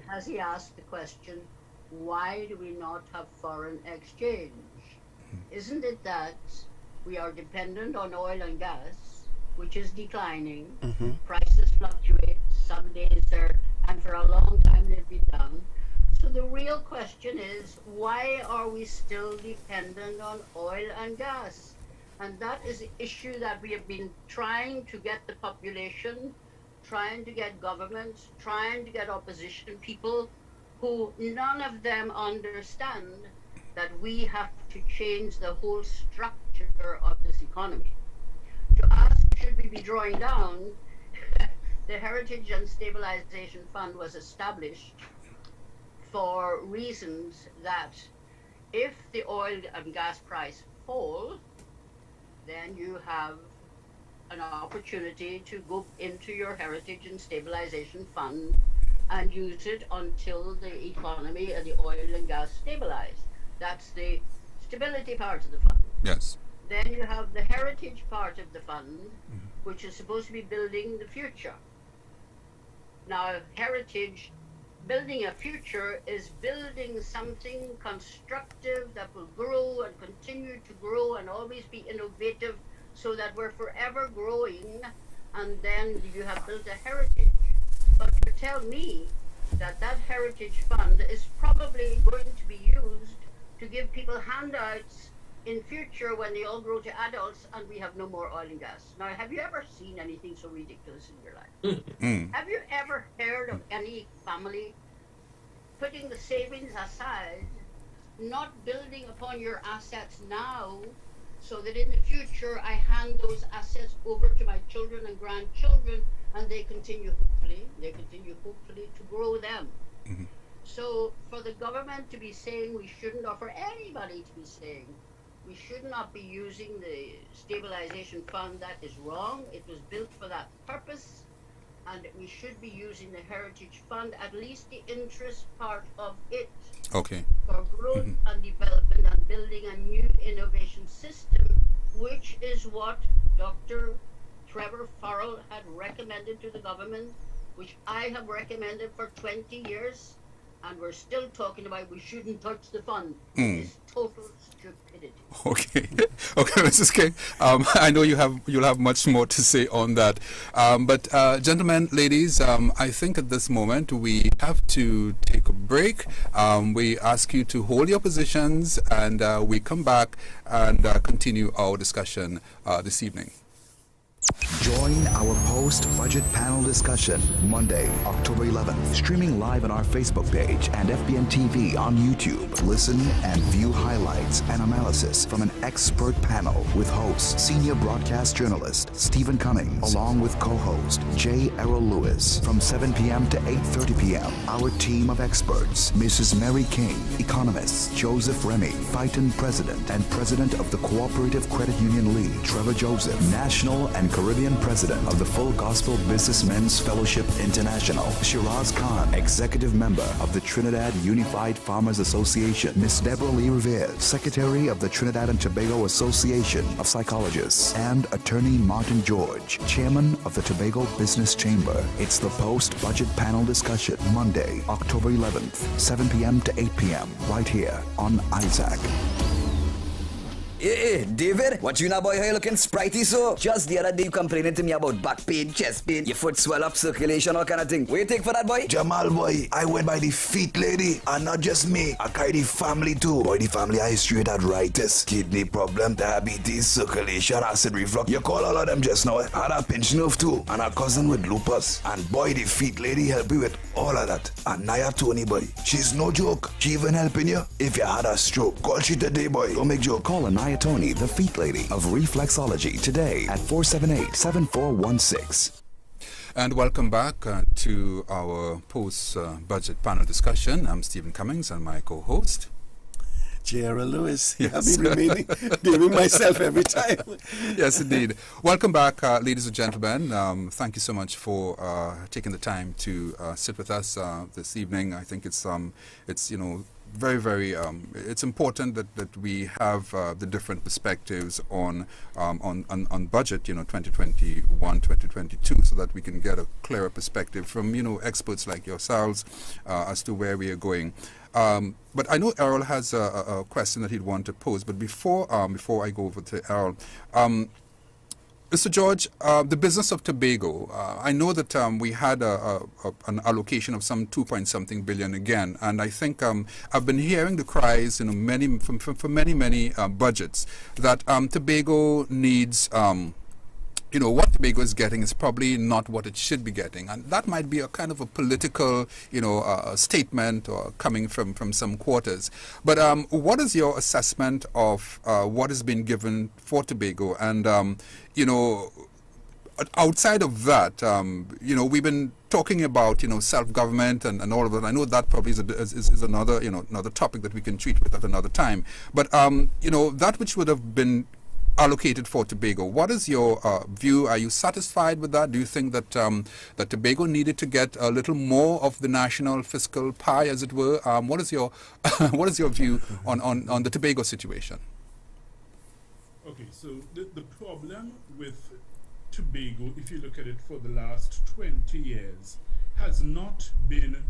has he asked the question, why do we not have foreign exchange? Isn't it that we are dependent on oil and gas, which is declining, prices fluctuate, some days and for a long time they've been down. So the real question is, why are we still dependent on oil and gas? And that is the issue that we have been trying to get the population, trying to get governments, trying to get opposition people, who none of them understand that we have to change the whole structure of this economy. To ask, should we be drawing down, the Heritage and Stabilization Fund was established for reasons that if the oil and gas price fall, then you have an opportunity to go into your Heritage and Stabilization Fund and use it until the economy and the oil and gas stabilize. That's the stability part of the fund. Yes. Then you have the heritage part of the fund, which is supposed to be building the future. Now, heritage, building a future, is building something constructive that will grow and continue to grow and always be innovative, so that we're forever growing, and then you have built a heritage. But to tell me that that heritage fund is probably going to be used to give people handouts in future when they all grow to adults and we have no more oil and gas. Now, have you ever seen anything so ridiculous in your life? Have you ever heard of any family putting the savings aside, not building upon your assets now, so that in the future I hand those assets over to my children and grandchildren, and they continue hopefully to grow them. So for the government to be saying we shouldn't, or for anybody to be saying we should not be using the stabilization fund, that is wrong. It was built for that purpose, and we should be using the heritage fund, at least the interest part of it, for growth and development and building a new innovation system, which is what Dr. Trevor Farrell had recommended to the government, which I have recommended for 20 years, and we're still talking about we shouldn't touch the fund. It's total stupidity. Okay, okay, Mrs. King. I know you'll have much more to say on that. But gentlemen, ladies, I think at this moment we have to take a break. We ask you to hold your positions, and we come back and continue our discussion this evening. Join our post-budget panel discussion Monday, October 11th, streaming live on our Facebook page and FBN TV on YouTube. Listen and view highlights and analysis from an expert panel with host, senior broadcast journalist Stephen Cummings, along with co-host J. Errol Lewis. From 7 p.m. to 8:30 p.m., our team of experts, Mrs. Mary King, economist Joseph Remy, Phyton president and president of the Cooperative Credit Union League, Trevor Joseph, national and Caribbean president of the Full Gospel Businessmen's Fellowship International, Shiraz Khan, executive member of the Trinidad Unified Farmers Association, Miss Deborah Lee Revere, secretary of the Trinidad and Tobago Association of Psychologists, and attorney Martin George, chairman of the Tobago Business Chamber. It's the post-budget panel discussion, Monday, October 11th, 7 p.m. to 8 p.m., right here on Isaac. Hey, David, what you now, boy? How you looking spritey so? Just the other day you complaining to me about back pain, chest pain, your foot swell up, circulation, all kind of thing. What you take for that, boy? Jamal, boy, I went by the feet lady, and not just me. I carry the family too. Boy, the family I straight arthritis, kidney problem, diabetes, circulation, acid reflux. You call all of them just now. Had a pinch nerve too, and a cousin with lupus. And boy, the feet lady help you with all of that. And Naya Tony, boy, she's no joke. She even helping you if you had a stroke. Call she today, boy. Don't make joke. Call Naya Tony, the feet lady of reflexology, today at 478-7416. And welcome back to our post-budget panel discussion. I'm Stephen Cummings and my co-host, J.R. Lewis. Yes. I've been naming myself every time. Yes, indeed. Welcome back, ladies and gentlemen. Thank you so much for taking the time to sit with us this evening. I think it's very, very, it's important that we have the different perspectives on budget, 2021, 2022, so that we can get a clearer perspective from, experts like yourselves as to where we are going. But I know Errol has a question that he'd want to pose. But before I go over to Errol, Mr. George, the business of Tobago, I know that we had an allocation of some 2-point-something billion again, and I think I've been hearing the cries, from many budgets that Tobago needs. What Tobago is getting is probably not what it should be getting. And that might be a kind of a political, statement or coming from some quarters. But what is your assessment of what has been given for Tobago? And, outside of that, we've been talking about, self-government and all of that. I know that probably is another, another topic that we can treat with at another time. But, that which would have been allocated for Tobago. What is your view? Are you satisfied with that? Do you think that that Tobago needed to get a little more of the national fiscal pie, as it were? What is your view on the Tobago situation? Okay, so the problem with Tobago, if you look at it for the last 20 years, has not been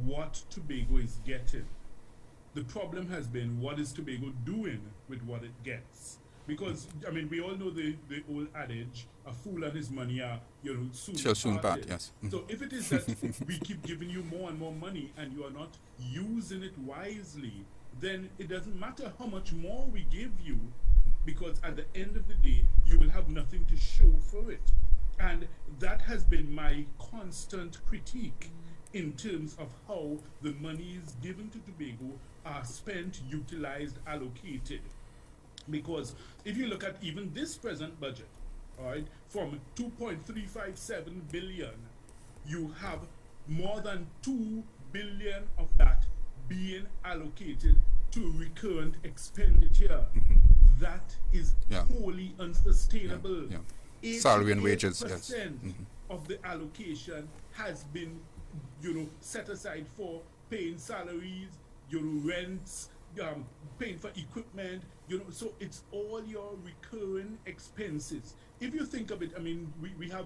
what Tobago is getting. The problem has been what is Tobago doing with what it gets. Because, we all know the old adage, a fool and his money are, soon part, yes. So if it is that we keep giving you more and more money and you are not using it wisely, then it doesn't matter how much more we give you, because at the end of the day, you will have nothing to show for it. And that has been my constant critique in terms of how the monies given to Tobago are spent, utilized, allocated. Because if you look at even this present budget, all right, from 2.357 billion, you have more than 2 billion of that being allocated to recurrent expenditure. That is wholly unsustainable. Salary and wages, yes. Of the allocation has been, set aside for paying salaries, rents, paying for equipment, so it's all your recurring expenses. If you think of it, we have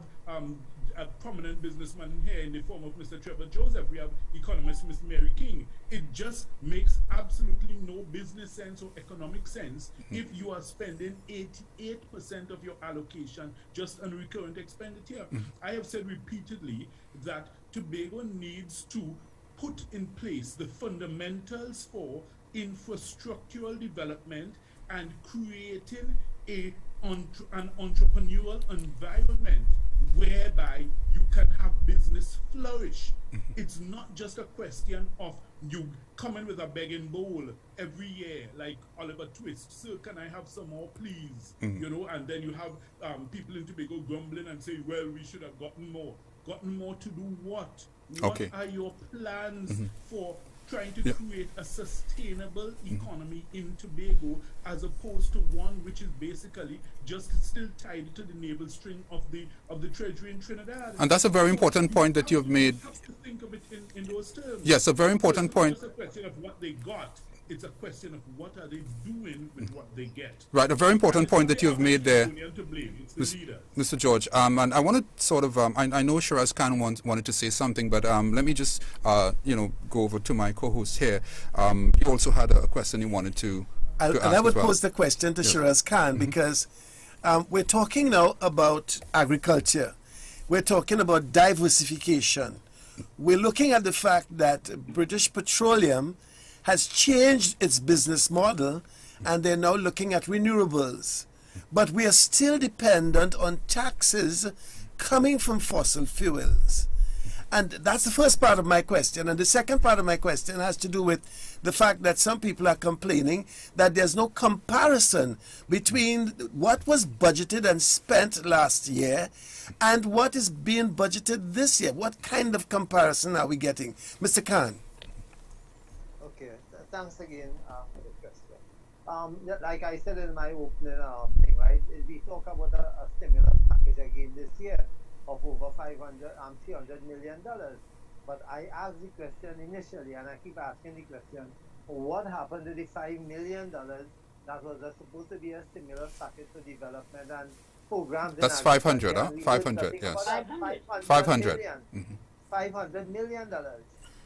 a prominent businessman here in the form of Mr. Trevor Joseph. We have economist Ms. Mary King. It just makes absolutely no business sense or economic sense if you are spending 88% of your allocation just on recurrent expenditure. I have said repeatedly that Tobago needs to put in place the fundamentals for infrastructural development and creating an entrepreneurial environment whereby you can have business flourish. It's not just a question of you coming with a begging bowl every year like Oliver Twist. Sir, can I have some more, please? You know, and then you have people in Tobago grumbling and saying, well, we should have gotten more. Gotten more to do what? What are your plans for trying to create a sustainable economy in Tobago, as opposed to one which is basically just still tied to the navel string of the Treasury in Trinidad? And that's a very important point that you've made. You have to think of it in those terms. Yes, a very important point. It's not just a question of what they got. It's a question of what are they doing with what they get. Right, a very important point that you've made there, Mr. Mr. George. And I want to sort of, I know Shiraz Khan wanted to say something, but let me just, go over to my co-host here. He also had a question he wanted to ask and I would as well. pose the question to Shiraz Khan because we're talking now about agriculture. We're talking about diversification. We're looking at the fact that British Petroleum has changed its business model and they're now looking at renewables. But we are still dependent on taxes coming from fossil fuels. And that's the first part of my question. And the second part of my question has to do with the fact that some people are complaining that there's no comparison between what was budgeted and spent last year and what is being budgeted this year. What kind of comparison are we getting? Mr. Khan. Okay, thanks again for the question. Like I said in my opening thing, right, we talk about a stimulus package again this year of over $300 million. But I asked the question initially, and I keep asking the question, what happened to the $5 million that was supposed to be a stimulus package for development and programs? That's 500, huh? 500, yes. 500. $500 million,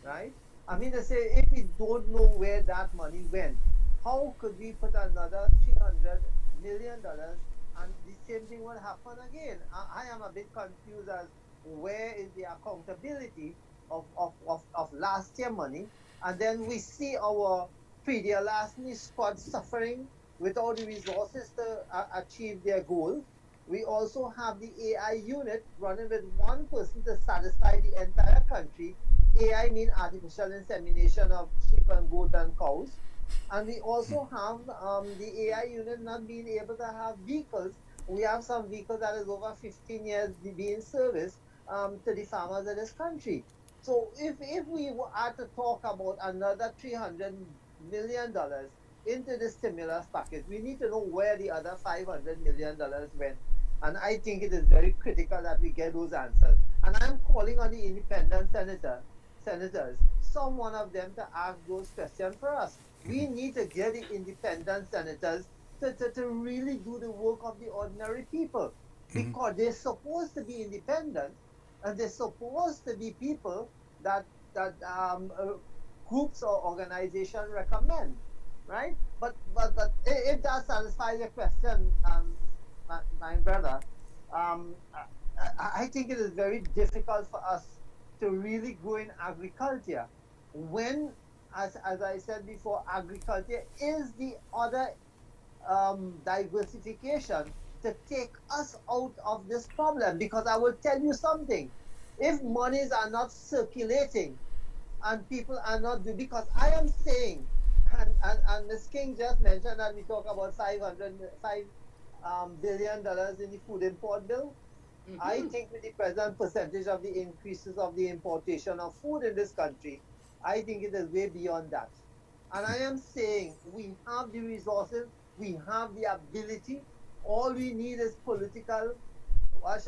right? I mean to say, if we don't know where that money went, how could we put another $300 million and the same thing will happen again? I am a bit confused as where is the accountability of last year money, and then we see our Pre-Dearlastney squad suffering without the resources to achieve their goal. We also have the AI unit running with one person to satisfy the entire country. AI means artificial insemination of sheep and goat and cows. And we also have the AI unit not being able to have vehicles. We have some vehicles that is over 15 years being serviced to the farmers of this country. So if we are to talk about another $300 million into the stimulus package, we need to know where the other $500 million went. And I think it is very critical that we get those answers. And I'm calling on the independent senators, some one of them to ask those questions for us. We need to get the independent senators to really do the work of the ordinary people, because they're supposed to be independent and they're supposed to be people that groups or organizations recommend, right? But if that satisfies your question, my brother, I think it is very difficult for us to really grow in agriculture when, as I said before, agriculture is the other diversification to take us out of this problem. Because I will tell you something, if monies are not circulating and people are not doing, because I am saying, and Ms. King just mentioned that we talk about $5 billion in the food import bill. I think with the present percentage of the increases of the importation of food in this country, I think it is way beyond that. And I am saying we have the resources, we have the ability. All we need is political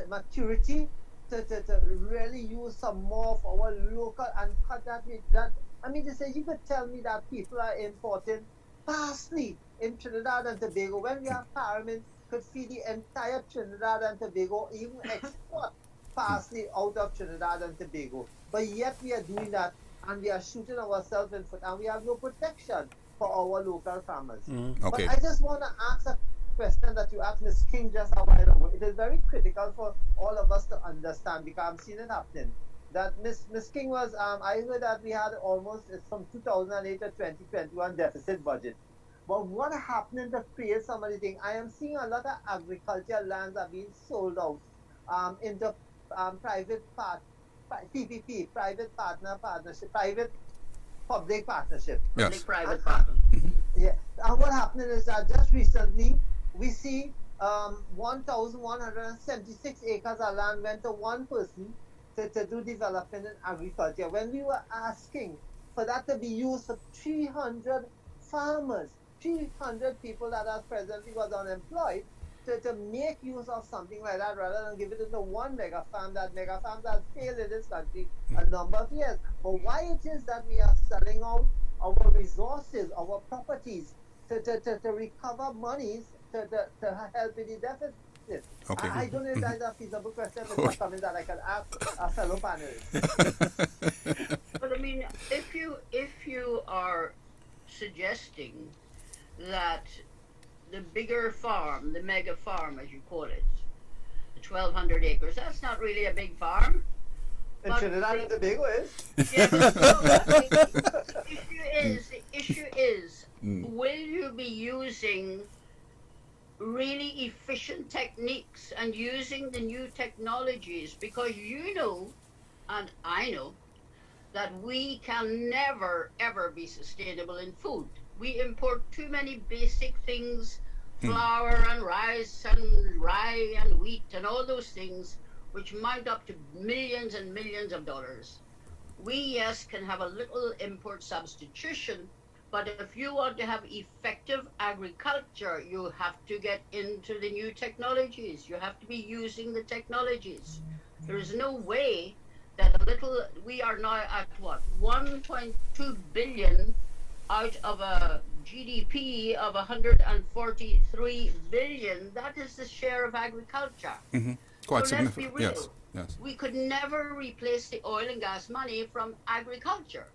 maturity to really use some more of our local and cut that with that. I mean, to say, you could tell me that people are importing parsley in Trinidad and Tobago when we have Parliament could feed the entire Trinidad and Tobago, even export parsley out of Trinidad and Tobago. But yet we are doing that, and we are shooting ourselves in foot, and we have no protection for our local farmers. Okay. But I just want to ask a question that you asked Ms. King just a while ago. It is very critical for all of us to understand, because I'm seeing it happening. That Ms. King was, I heard that we had almost, it's from 2008 to 2021 deficit budget. But what happening to create some of the things? I am seeing a lot of agricultural lands are being sold out into private PPP, private partnership, private public partnership. Yes. Public-private partnership. Yeah. And what happening is that just recently we see 1,176 acres of land went to one person to do development in agriculture, when we were asking for that to be used for 300 farmers, 300 people that are presently was unemployed, to make use of something like that rather than give it to one mega farm. That mega farms have failed in this country a number of years. But why it is that we are selling out our resources, our properties, to recover monies to help with the deficit? Okay. I don't know if that's a feasible question. It's something that I can ask a fellow panelist. But I mean, if you are suggesting that the bigger farm, the mega farm as you call it, the 1,200 acres, that's not really a big farm. In Trinidad and Tobago is. Yeah, but the issue is, will you be using really efficient techniques and using the new technologies? Because you know, and I know, that we can never ever be sustainable in food. We import too many basic things, flour and rice and rye and wheat and all those things, which mount up to millions and millions of dollars. We, yes, can have a little import substitution, but if you want to have effective agriculture, you have to get into the new technologies. You have to be using the technologies. There is no way that we are now at what, 1.2 billion out of a GDP of 143 billion. That is the share of agriculture. Quite so let's be significant. real. Yes. We could never replace the oil and gas money from agriculture.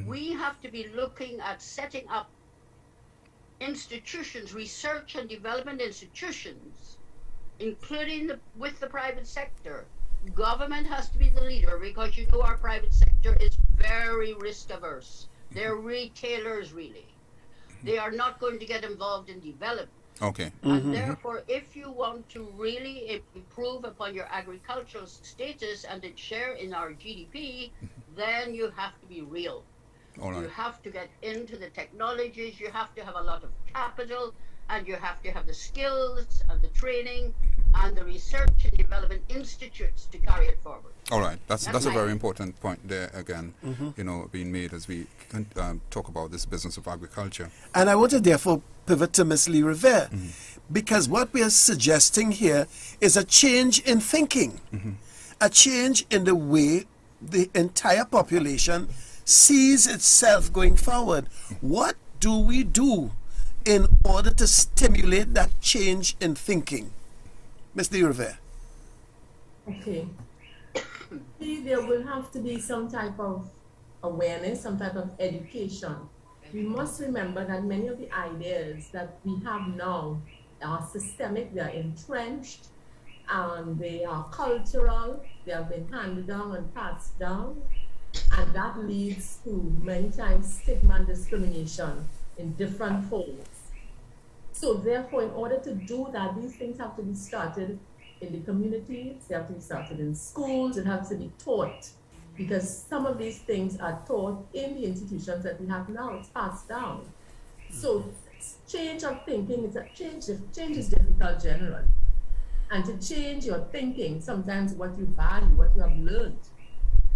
We have to be looking at setting up institutions, research and development institutions, including with the private sector. Government has to be the leader, because you know our private sector is very risk averse. They're retailers, really. They are not going to get involved in development. Okay. And therefore, if you want to really improve upon your agricultural status and its share in our GDP, then you have to be real. All right. You have to get into the technologies, you have to have a lot of capital, and you have to have the skills and the training and the research and development institutes to carry it forward. All right, that's a my very view. important point there again, being made as we talk about this business of agriculture. And I want to therefore pivot to Ms. Lee Revere, because what we are suggesting here is a change in thinking, a change in the way the entire population sees itself going forward. What do we do in order to stimulate that change in thinking? Ms. Lee Revere. Okay. See, there will have to be some type of awareness, some type of education. We must remember that many of the ideas that we have now are systemic, they are entrenched, and they are cultural, they have been handed down and passed down, and that leads to many times stigma and discrimination in different folds. So therefore, in order to do that, these things have to be started in the communities, they have to be started in schools, it has to be taught, because some of these things are taught in the institutions that we have now, it's passed down. So change of thinking, change is difficult generally. And to change your thinking, sometimes what you value, what you have learned,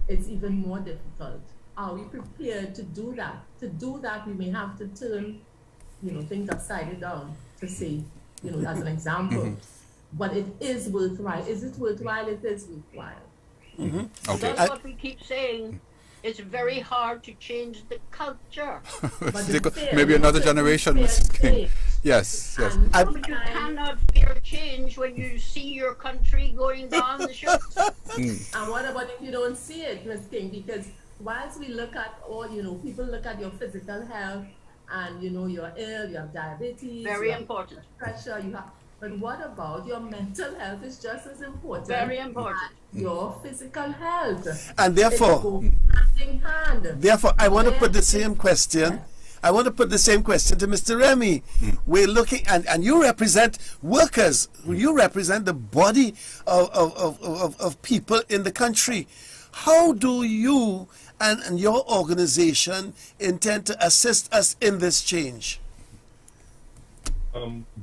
it's even more difficult. Are we prepared to do that? To do that, we may have to turn things upside down to say, as an example. But it is worthwhile. Is it worthwhile? It is worthwhile. Okay. That's what we keep saying. It's very hard to change the culture. Maybe another generation. Yes, yes. And but you cannot fear change when you see your country going down the ships. And what about if you don't see it, Ms. King? Because whilst we look at all, people look at your physical health and, you're ill, you have diabetes. Very important. Pressure, but what about your mental health is just as important. Very important. As your physical health. And therefore, hand in hand. Therefore, I want to put the same question. I want to put the same question to Mr. Remy. We're looking, and you represent workers. You represent the body of people in the country. How do you and your organization intend to assist us in this change?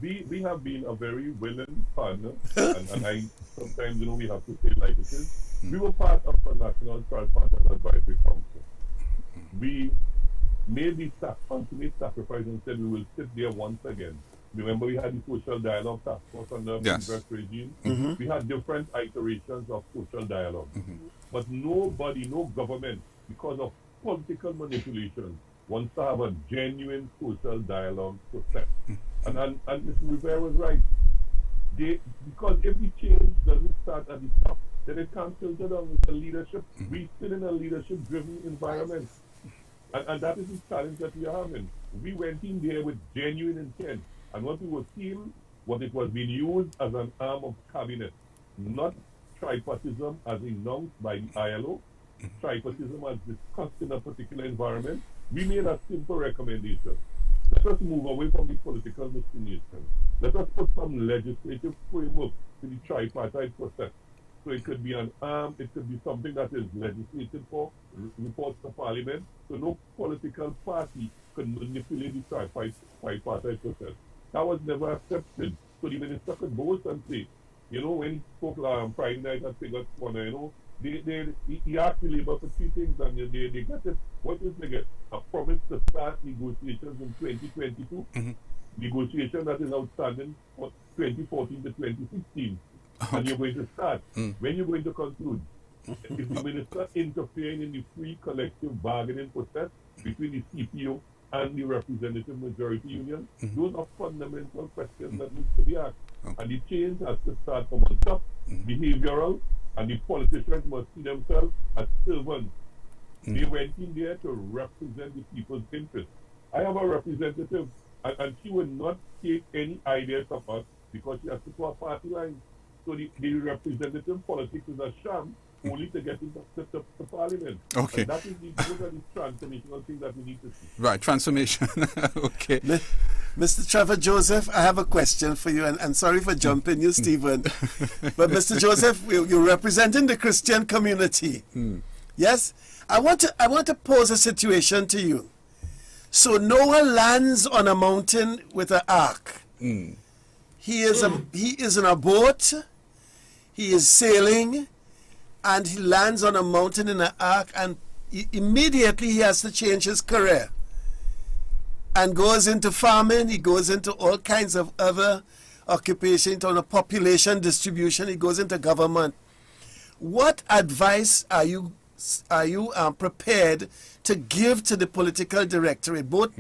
We have been a very willing partner, and I sometimes, we have to say it like it is. We were part of the National Tripartite Advisory Council. We made the ultimate sacrifice and said we will sit there once again. Remember, we had the social dialogue task force under the previous regime. We had different iterations of social dialogue. But nobody, no government, because of political manipulation, wants to have a genuine social dialogue process. And Mr. Rivera was right. Because if the change doesn't start at the top, then it can't filter down with the leadership. We sit in a leadership-driven environment. And that is the challenge that we are having. We went in there with genuine intent. And what we were seeing was it was being used as an arm of cabinet, not tripartism as announced by the ILO, tripartism as discussed in a particular environment. We made a simple recommendation. Let us move away from the political machination. Let us put some legislative framework to the tripartite process. So it could be an arm, it could be something that is legislated for, reports to Parliament. So no political party can manipulate the tripartite process. That was never accepted. So the minister could boast and say, when he spoke Friday night at Figures Corner, he asked the Labour for three things and they got it. What is they get? A promise to start negotiations in 2022. Negotiation that is outstanding for 2014 to 2016. And you're going to start. When you're going to conclude? Is the minister interfering in the free collective bargaining process between the CPO and the representative majority union? Those are fundamental questions that need to be asked. And the change has to start from on top, behavioral, and the politicians must see themselves as servants. They went in there to represent the people's interests. I have a representative, and she will not take any ideas of us because she has to put a party line. So the representative politics is a sham only to get into the Parliament. Okay. And that is those are the transformational things that we need to see. Right, transformation. Okay. Mr. Trevor Joseph, I have a question for you, and sorry for jumping you, Stephen. But Mr. Joseph, you're representing the Christian community. Yes? I want to pose a situation to you. So Noah lands on a mountain with an ark. He is in a boat. He is sailing, and he lands on a mountain in an ark, and immediately he has to change his career and goes into farming. He goes into all kinds of other occupations, on a population distribution. He goes into government. What advice are you prepared to give to the political directorate, both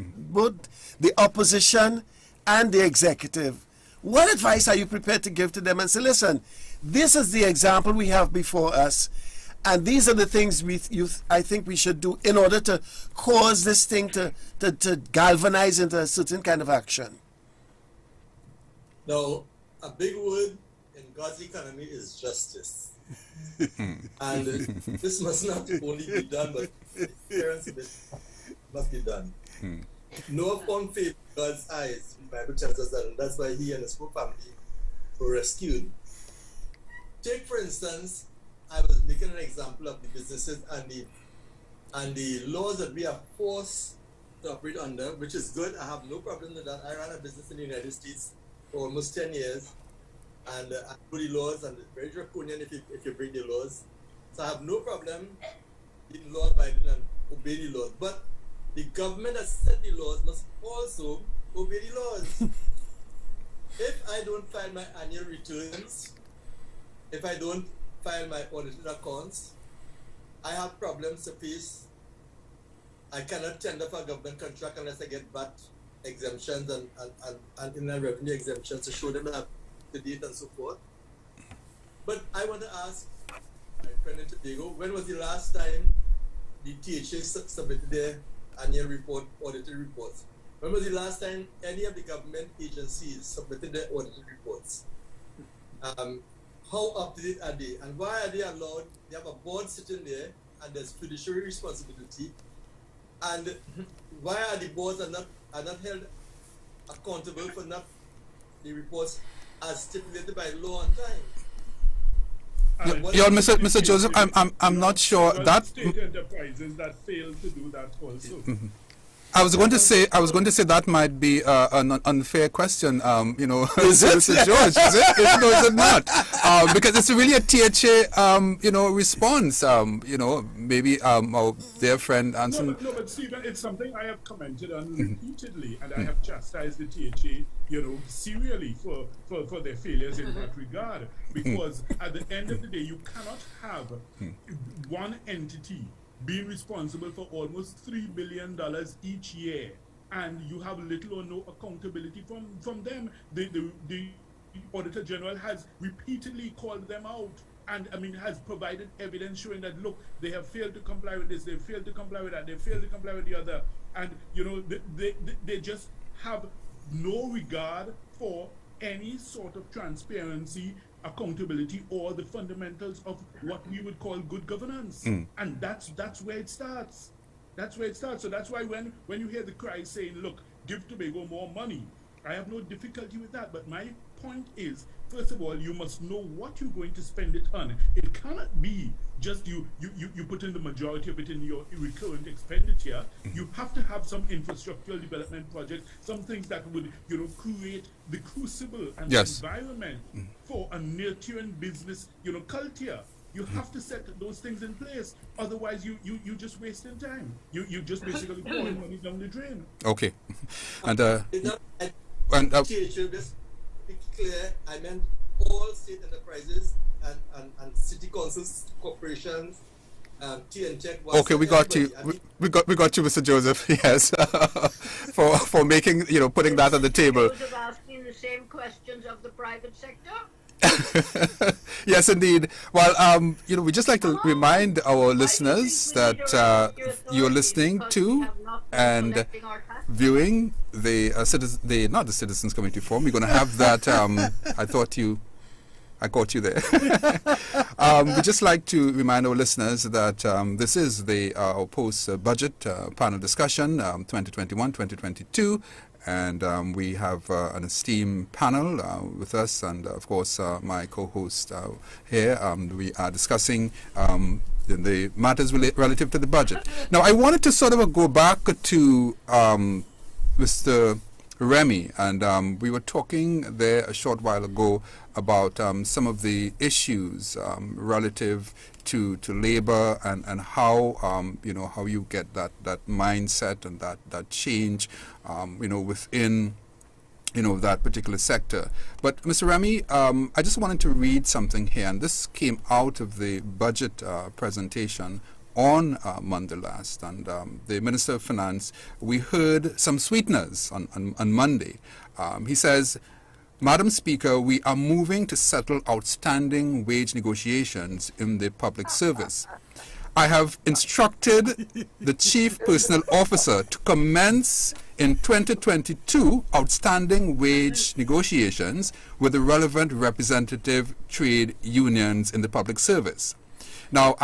the opposition and the executive? What advice are you prepared to give to them and say, listen, this is the example we have before us, and these are the things I think we should do in order to cause this thing to galvanize into a certain kind of action? Now, a big word in God's economy is justice. And this must not only be done, but parents must be done. Noah found faith in God's eyes. The Bible tells us that, and that's why he and his whole family were rescued. Take, for instance, I was making an example of the businesses and the laws that we are forced to operate under, which is good. I have no problem with that. I ran a business in the United States for almost 10 years, and I know the laws, and it's very draconian if you break the laws. So I have no problem being law-abiding and obey the laws. But the government that set the laws must also obey the laws. If I don't file my annual returns, if I don't file my audited accounts, I have problems to face. I cannot tender for a government contract unless I get VAT exemptions and inland revenue exemptions to show them that the date and so forth. But I want to ask my friend in Tobago, when was the last time the THA submitted their annual report, audited reports? When was the last time any of the government agencies submitted their audited reports? How up to date are they? And why are they allowed? They have a board sitting there and there's fiduciary responsibility. And why are the boards are not held accountable for not the reports as stipulated by law on time? Mr. Joseph, I'm not sure that state enterprises that fail to do that also. I was going to say that might be an unfair question. Is it? Mr. George, is it? No, is it not? Because it's really a THA, response. Maybe our dear friend Anson. No, but Stephen, it's something I have commented on repeatedly, and I have chastised the THA, serially for their failures in that regard. Because at the end of the day, you cannot have one entity being responsible for almost $3 billion each year, and you have little or no accountability from them. The Auditor General has repeatedly called them out, and has provided evidence showing that, look, they have failed to comply with this, they failed to comply with that, they failed to comply with the other, and they just have no regard for any sort of transparency, accountability, or the fundamentals of what we would call good governance. And that's where it starts. That's where it starts. So that's why when you hear the cry saying, look, give Tobago more money, I have no difficulty with that. But my point is, first of all, you must know what you're going to spend it on. It cannot be just you put in the majority of it in your recurrent expenditure. You have to have some infrastructural development projects, some things that would create the crucible and the environment for a nurturing business culture. You have to set those things in place. Otherwise, you just wasting time. You just basically pouring money down the drain. Okay, just be clear, I meant all state enterprises and city councils, corporations, TNTech. Okay, we got you. We got you, Mr. Joseph. Yes, for making putting that on the table. Joseph asking the same questions of the private sector. Yes, indeed. Well, we just like to remind our listeners that you're listening to and viewing the not the Citizens Community Forum. We're going to have that. I caught you there. We just like to remind our listeners that this is our post-budget panel discussion 2021-2022. And we have an esteemed panel with us, and of course my co-host here. We are discussing the matters relative to the budget. Now, I wanted to sort of go back to Mr. Remy, and we were talking there a short while ago about some of the issues relative to labor and how how you get that mindset and that change within that particular sector. But Mr. Remy, I just wanted to read something here, and this came out of the budget presentation on Monday last, and the Minister of Finance, we heard some sweeteners on Monday. He says, Madam Speaker, we are moving to settle outstanding wage negotiations in the public service. I have instructed the Chief Personnel Officer to commence in 2022 outstanding wage negotiations with the relevant representative trade unions in the public service. Now,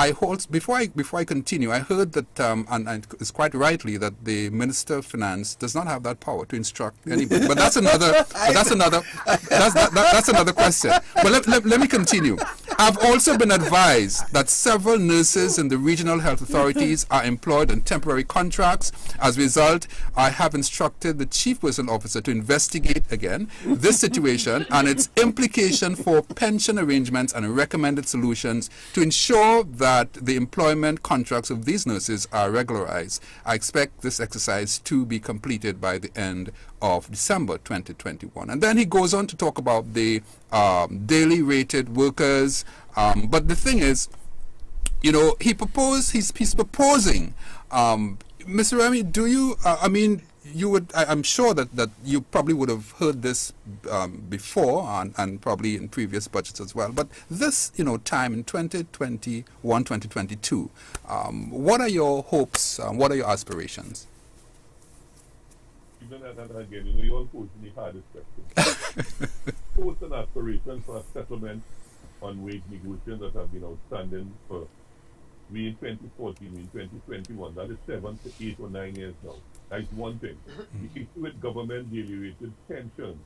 before I continue, I heard that, and it's quite rightly, that the Minister of Finance does not have that power to instruct anybody. But that's another question. But let me continue. I've also been advised that several nurses in the regional health authorities are employed on temporary contracts. As a result, I have instructed the Chief Personnel Officer to investigate again this situation and its implication for pension arrangements and recommended solutions to ensure that the employment contracts of these nurses are regularized. I expect this exercise to be completed by the end of December 2021. And then he goes on to talk about the daily rated workers. But the thing is, he's proposing. Mr. Remy, do you, I'm sure that you probably would have heard this before and probably in previous budgets as well. But this, time in 2021, 2022, what are your hopes? What are your aspirations? Even that again, you all pose the hardest question. Hopes and aspirations for a settlement on wage negotiations that have been outstanding for we in 2014, we in 2021. That is 7 to 8 or 9 years now. That's one thing. The issue with government daily rated pensions.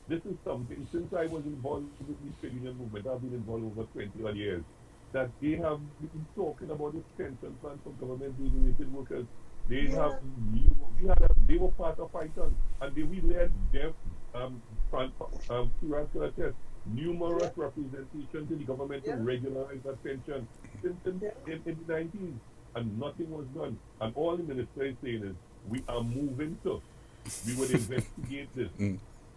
This is something, since I was involved with the trade union movement, I've been involved over 20 odd years, that they have been talking about this pension plan for government daily rated workers. They were part of ITON, and we led them, numerous representations in the government to regularize that pension since in the 90s, and nothing was done. And all the minister is saying is, we are moving to, we would investigate this.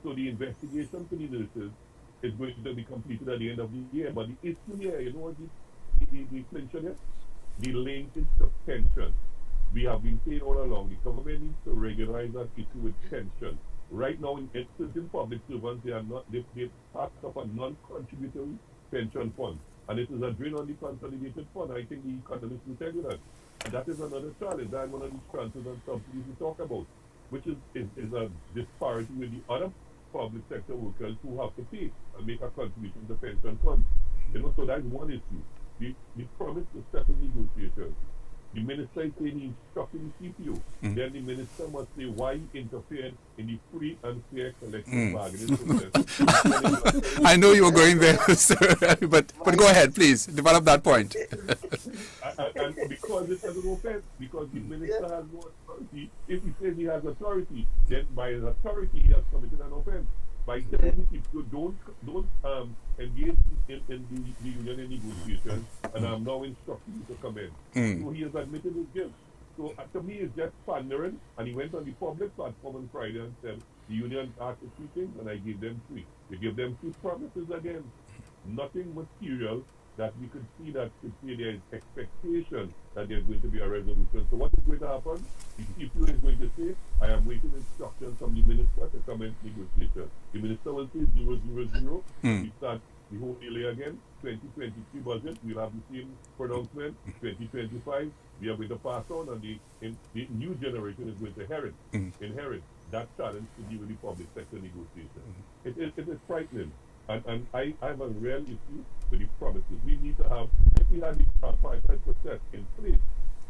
So the investigation for the nurses is going to be completed at the end of the year. But the issue here, you know what the clincher is? The linkage to pension. We have been saying all along, the government needs to regularize that issue with pension. Right now, in certain public servants, they're part of a non-contributory pension fund. And it is a drain on the consolidated fund. I think the economists will tell you that. And that is another challenge. That's one of these transfers and subsidies we talk about, which is a disparity with the other public sector workers who have to pay and make a contribution to the pension fund. So that's one issue. The promise to settle negotiations. The minister is saying he's instructing the CPO. Then the minister must say why he interfered in the free and fair collective bargaining process. I know you were going there, sir, but go ahead, please. Develop that point. And because it has an offense, because the minister has no authority, if he says he has authority, then by his authority he has committed an offense. By telling people don't engage in the union negotiations, and I'm now instructing you to come in. So he has admitted his guilt. So to me, it's just pandering, and he went on the public platform on Friday and said the union asked for 3 things, and I gave them 3. They gave them 2 promises again. Nothing material that we could see that could say there is expectation that there's going to be a resolution. So what is going to happen? The CPO is going to say, I am waiting instructions from the minister to commence negotiation. The minister will say 000. We start the whole delay again. 2023 budget, we'll have the same pronouncement. 2025, we are going to pass on, and the new generation is going to inherit that challenge to deal with the public sector negotiation. It is frightening. And I have a real issue with the promises. We need to have, if we had the tripartite process in place,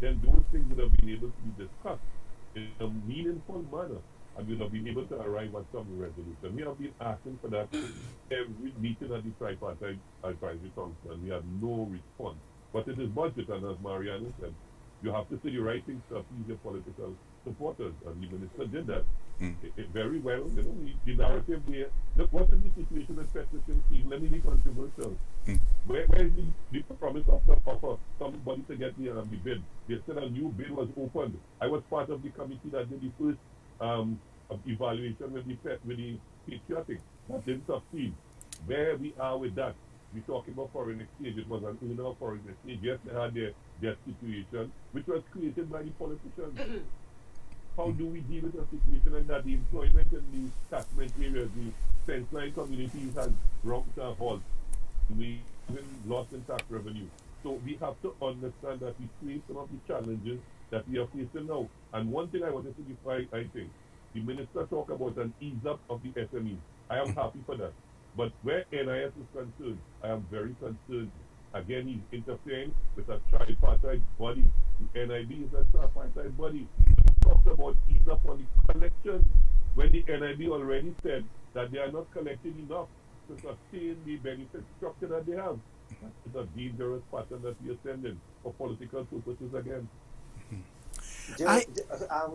then those things would have been able to be discussed in a meaningful manner, and we would have been able to arrive at some resolution. We have been asking for that every meeting at the tripartite advisory council, and we have no response. But it is budget, and as Mariana said, you have to say the right things to appease your political supporters, and the minister did that very well. The narrative there. Look, what is the situation with Petrochemical Steel? Let me be controversial. Where is the promise of somebody to get the bid? They said a new bid was opened. I was part of the committee that did the first evaluation with the patriotic. That didn't succeed. Where we are with that? We're talking about foreign exchange. It was an owner of foreign exchange. Yes, they had their situation, which was created by the politicians. How do we deal with a situation like that? The employment in the catchment areas, the fence line communities has ground to a halt. We even lost in tax revenue. So we have to understand that we face some of the challenges that we are facing now. And one thing I wanted to defy, I think, the minister talked about an ease up of the SMEs. I am happy for that. But where NIS is concerned, I am very concerned. Again, he's interfering with a tripartite body. The NIB is a tripartite body. He talked about ease up on the collection when the NIB already said that they are not collecting enough to sustain the benefit structure that they have. That is a dangerous pattern that we are sending for political purposes again. Joe,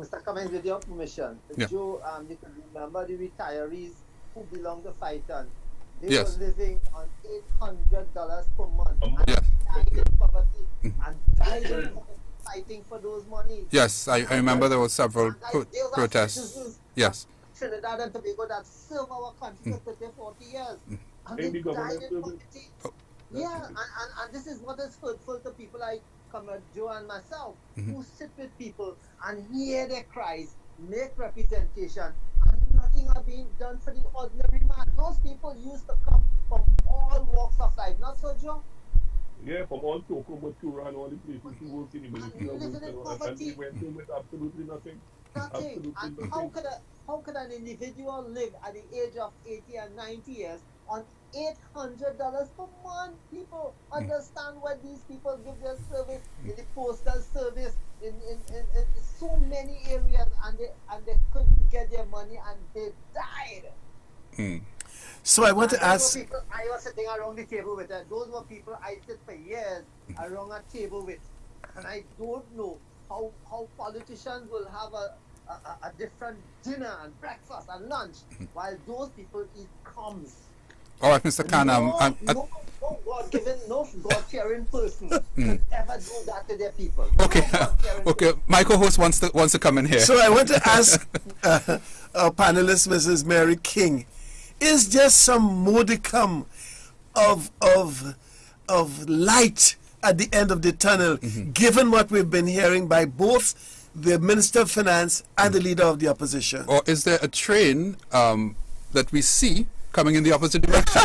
Mr. Cummins, with your permission, Yeah. Joe, you can remember the retirees who belong to Fighton. They Yes. were living on $800 per month and Yes. died in poverty and died in poverty fighting for those monies. Yes, I remember there were several Those are protests. citizens Yes. of Trinidad and Tobago that serve our country for 30, 40 years. And Maybe they died government in service. poverty. Yeah, and this is what is hurtful to people like Comrade Joe and myself, who sit with people and hear their cries make representation, and nothing are being done for the ordinary man. Those people used to come from all walks of life, not so, Joe? Yeah, from all Toko, Matura, and all the places who work in the ministry of living in and poverty. they went home with absolutely nothing. Nothing. Absolutely And nothing. how could an individual live at the age of 80 and 90 years on $800 per month? People understand when these people give their service in the postal service in so many areas, and they couldn't get their money and they died. So I want to And those ask. were people I was sitting around the table with. Those were people I sit for years around a table with, and I don't know how politicians will have a different dinner and breakfast and lunch while those people eat crumbs. All right, Mr. Khan. No God-given, no God-fearing person could ever do that to their people. Okay, No God-fearing okay. My co-host wants to come in here. So I want to ask our panelist, Mrs. Mary King, is there some modicum of light at the end of the tunnel, given what we've been hearing by both the Minister of Finance and the Leader of the Opposition? Or is there a train that we see coming in the opposite direction?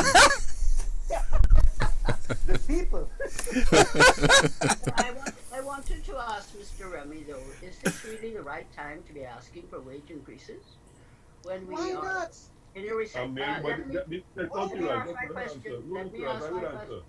The people. I wanted to ask Mr. Remy, though, is this really the right time to be asking for wage increases when we Why are not? in a recession? That's not the right. That's not an answer. No, sir, I will answer.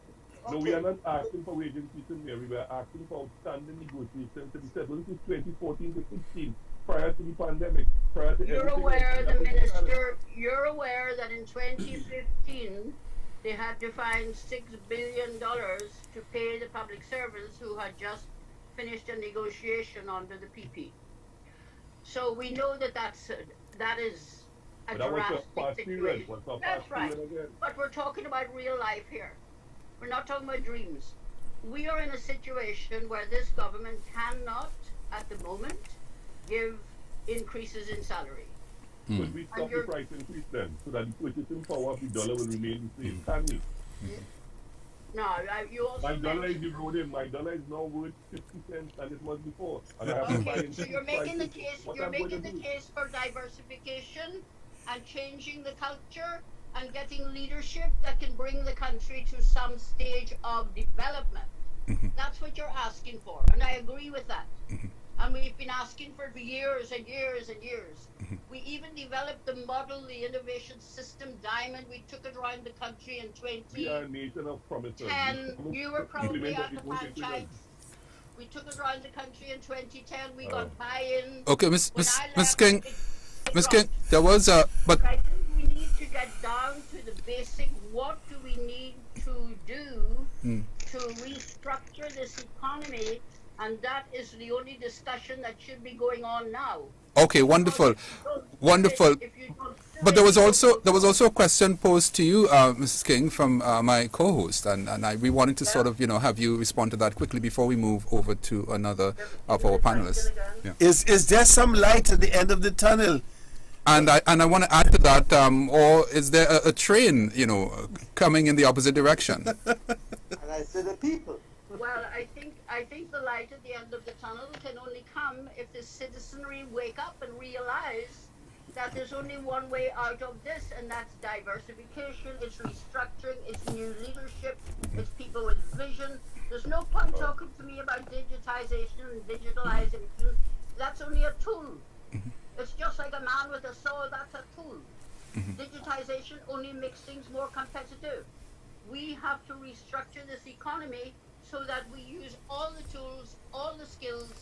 No, we are not asking for wage increases, Mary. We are asking for outstanding negotiations to be settled since 2014 to 16, prior to the pandemic, prior to You're everything aware, else. the minister, you're aware that in 2015 they had to find $6 billion to pay the public servants who had just finished a negotiation under the PP. So we know that that is a But that was drastic a past period. situation. Was a That's past right. period again. But we're talking about real life here. We're not talking about dreams. We are in a situation where this government cannot, at the moment, give increases in salary. Could we stop the price increase then, so that the purchasing power of the dollar will remain the same? Can we? No, you also My dollar is mentioned- eroding. My dollar is now worth 50 cents than it was before. And I have to buy Okay, in so you're making the case. What You're I'm going making to the do. case for diversification and changing the culture and getting leadership that can bring the country to some stage of development. That's what you're asking for, and I agree with that. And we've been asking for years and years and years. We even developed the model, the innovation system diamond. We took it around the country in We are a nation of promises. 2010. You were probably Implement at the it, it won't implement. franchise. We took it around the country in 2010. We got buy-in. Okay, When Miss I Miss left, King, it Miss dropped. King, there was a but I think we need to get down to the basic. What do we need to do to restructure this economy? And that is the only discussion that should be going on now. okay, wonderful, wonderful. If you don't do But it, there was also a question posed to you, Mrs. King, from my co-host, and we wanted to sort of have you respond to that quickly before we move over to another of our panelists. Yeah. Is there some light at the end of the tunnel? And I want to add to that, or is there a train, coming in the opposite direction? And I say the people. Well, I think the light at the end of the tunnel can only come if the citizenry wake up and realize that there's only one way out of this, and that's diversification, it's restructuring, it's new leadership, it's people with vision. There's no point talking to me about digitization and digitalization. That's only a tool. It's just like a man with a sword, that's a tool. Digitization only makes things more competitive. We have to restructure this economy so that we use all the tools, all the skills.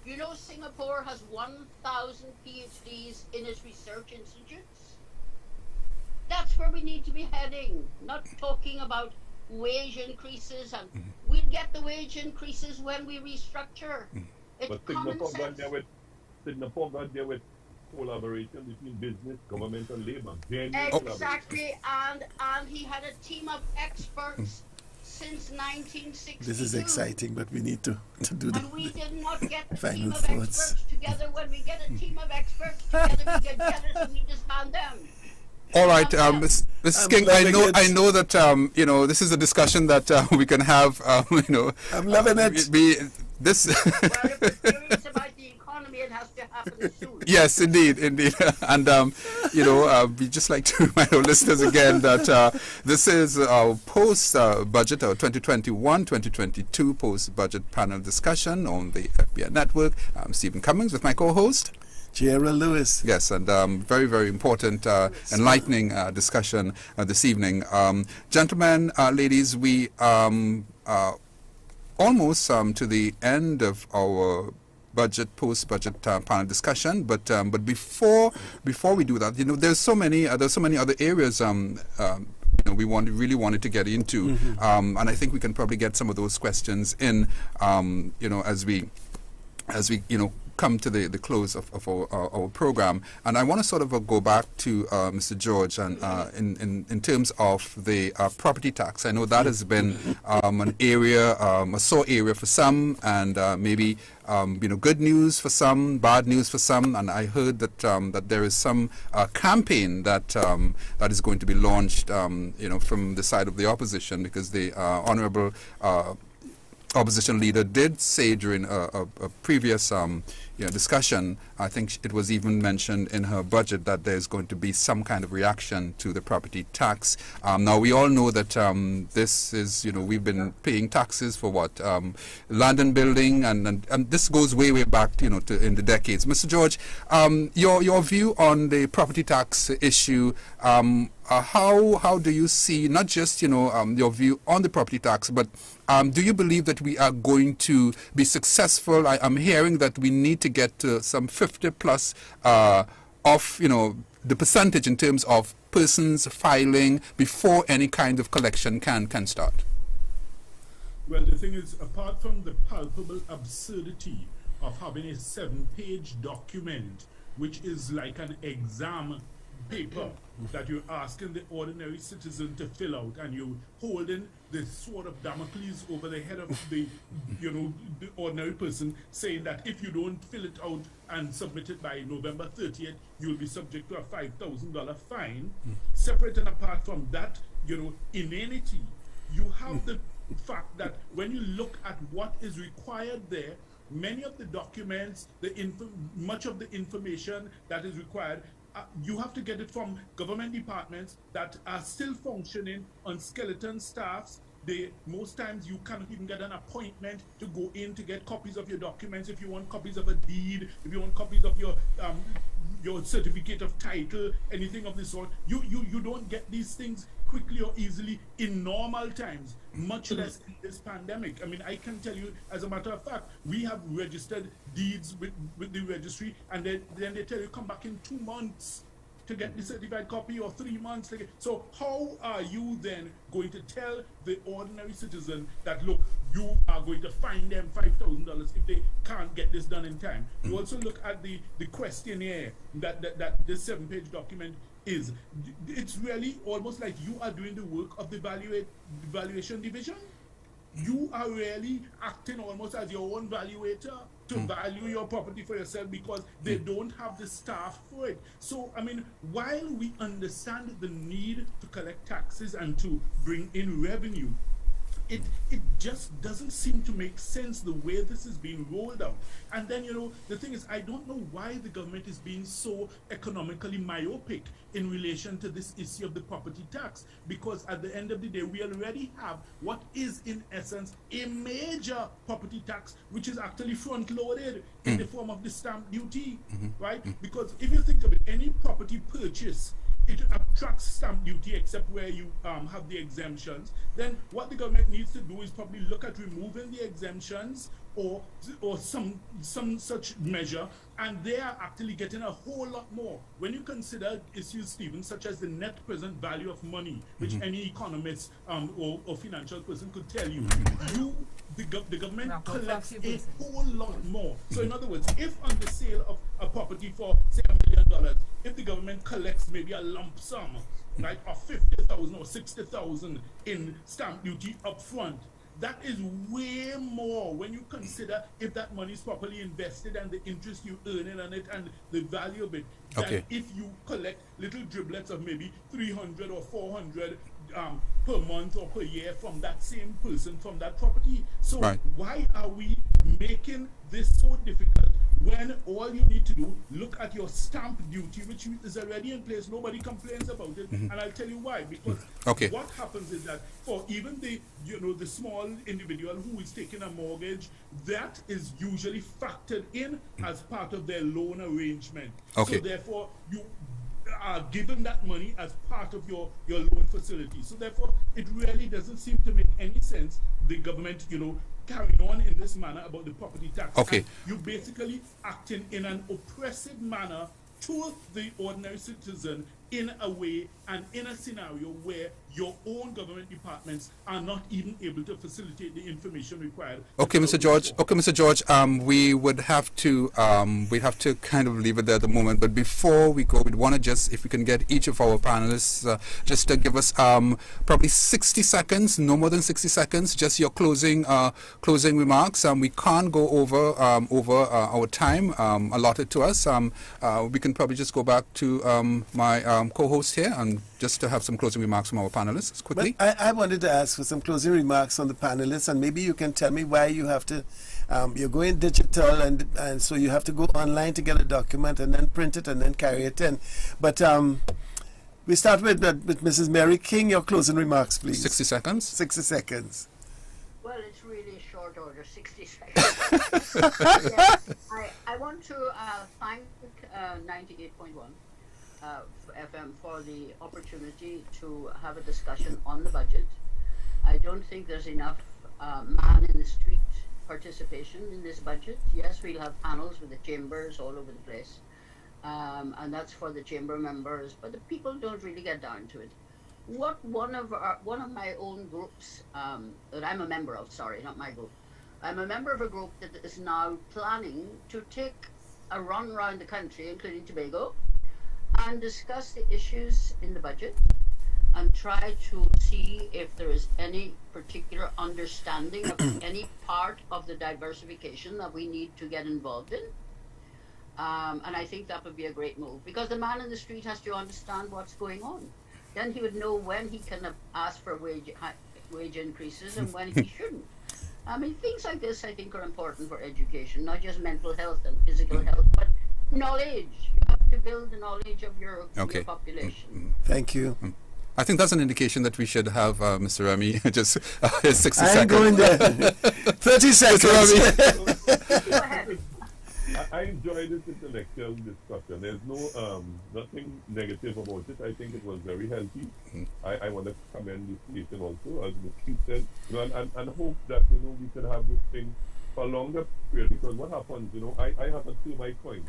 You know, Singapore has 1,000 PhDs in its research institutes. That's where we need to be heading, not talking about wage increases. And we'll get the wage increases when we restructure. It's But common Singapore got sense. there with collaboration between business, government, and labor. Genuine collaboration. Exactly, and he had a team of experts since 1962. This is exciting, but we need to do And we did not get a final team of thoughts. experts together. When we get a team of experts together, we get jealous and we disband them. All right, Mrs. I'm King, I loving know that this is a discussion that we can have. I'm loving it. This. Well, if we're serious about the economy, it has to happen. after the show. Yes, indeed. And, we just like to remind our listeners again that this is our post-budget, our 2021-2022 post-budget panel discussion on the FBI Network. I'm Stephen Cummings with my co-host, Gerald Lewis. Yes, and very, very important, enlightening discussion this evening. Gentlemen, ladies, we almost to the end of our post-budget panel discussion, but before we do that, there's so many other areas we really wanted to get into, and I think we can probably get some of those questions in, as we come to the close of our program. And I want to sort of go back to Mr. George and in terms of the property tax. I know that has been an area, a sore area for some, and maybe good news for some, bad news for some. And I heard that that there is some campaign that is going to be launched, from the side of the opposition, because the honourable opposition leader did say during a previous discussion, I think it was even mentioned in her budget, that there's going to be some kind of reaction to the property tax. Now, we all know that this is, we've been paying taxes for what? Land and building, and this goes way, way back, in the decades. Mr. George, your view on the property tax issue, how do you see, not just, your view on the property tax, but do you believe that we are going to be successful? I'm hearing that we need to get to some 50 plus of, the percentage in terms of persons filing before any kind of collection can start. Well, the thing is, apart from the palpable absurdity of having a 7-page document, which is like an exam paper that you're asking the ordinary citizen to fill out, and you're holding the sword of Damocles over the head of the the ordinary person, saying that if you don't fill it out and submit it by November 30th, you'll be subject to a $5,000 fine. Separate and apart from that, inanity, you have the fact that when you look at what is required there, many of the documents, much of the information that is required, you have to get it from government departments that are still functioning on skeleton staffs. Most times you cannot even get an appointment to go in to get copies of your documents. If you want copies of a deed, if you want copies of your certificate of title, anything of this sort, you don't get these things quickly or easily in normal times, much less in this pandemic. I mean, I can tell you, as a matter of fact, we have registered deeds with the registry, and then they tell you come back in 2 months to get the certified copy, or 3 months. So how are you then going to tell the ordinary citizen that, look, you are going to fine them $5,000 if they can't get this done in time? You also look at the questionnaire that this 7-page document is. It's really almost like you are doing the work of the valuation division. You are really acting almost as your own valuator to value your property for yourself, because they don't have the staff for it. So, I mean, while we understand the need to collect taxes and to bring in revenue, it just doesn't seem to make sense the way this is being rolled out. And then, the thing is, I don't know why the government is being so economically myopic in relation to this issue of the property tax, because at the end of the day, we already have what is in essence a major property tax, which is actually front-loaded in the form of the stamp duty, right? Because if you think of it, any property purchase, it attracts stamp duty, except where you have the exemptions. Then what the government needs to do is probably look at removing the exemptions or some such measure, and they are actually getting a whole lot more. When you consider issues, Stephen, such as the net present value of money, which any economist or financial person could tell you, the government collects a whole lot more. So in other words, if on the sale of a property for, say, $1 million, if the government collects maybe a lump sum, right, of 50,000 or 60,000 in stamp duty up front, that is way more when you consider if that money is properly invested and the interest you earn on it and the value of it. Than if you collect little driblets of maybe 300 or 400 per month or per year from that same person, from that property. So why are we making this so difficult when all you need to do, look at your stamp duty, which is already in place. Nobody complains about it, and I'll tell you why. Because what happens is that for even the the small individual who is taking a mortgage, that is usually factored in as part of their loan arrangement. So therefore, you are given that money as part of your loan facility. So therefore, it really doesn't seem to make any sense, the government, carrying on in this manner about the property tax. And you basically acting in an oppressive manner to the ordinary citizen in a way and in a scenario where your own government departments are not even able to facilitate the information required. Okay, Mr. George. We would have to kind of leave it there at the moment. But before we go, we'd want to just, if we can get each of our panelists just to give us probably 60 seconds, no more than 60 seconds, just your closing remarks. We can't go over our time allotted to us. We can probably just go back to my co-host here and just to have some closing remarks from our panelists quickly. Well, I wanted to ask for some closing remarks on the panelists, and maybe you can tell me why you have to, you're going digital, and so you have to go online to get a document and then print it and then carry it in. But we start with Mrs. Mary King. Your closing remarks, please. 60 seconds. 60 seconds. Well, it's really short order, 60 seconds. I want to thank 98.1 FM for the opportunity to have a discussion on the budget. I don't think there's enough man in the street participation in this budget. Yes, we'll have panels with the chambers all over the place, and that's for the chamber members, but the people don't really get down to it. What one of my own groups that I'm a member of, sorry, not my group, I'm a member of a group that is now planning to take a run around the country, including Tobago, and discuss the issues in the budget and try to see if there is any particular understanding of any part of the diversification that we need to get involved in. And I think that would be a great move, because the man in the street has to understand what's going on. Then he would know when he can ask for wage increases and when he shouldn't. I mean, things like this I think are important for education, not just mental health and physical health, but knowledge. You have to build the knowledge of your population. Thank you. I think that's an indication that we should have Mr. Remy just 60 seconds. I'm going there. 30 seconds. Go ahead. I enjoyed this intellectual discussion. There's nothing negative about it. I think it was very healthy. I want to commend this station also, as Mr. said, and hope that we could have this thing for a longer period. Because what happens, I have a two my coin.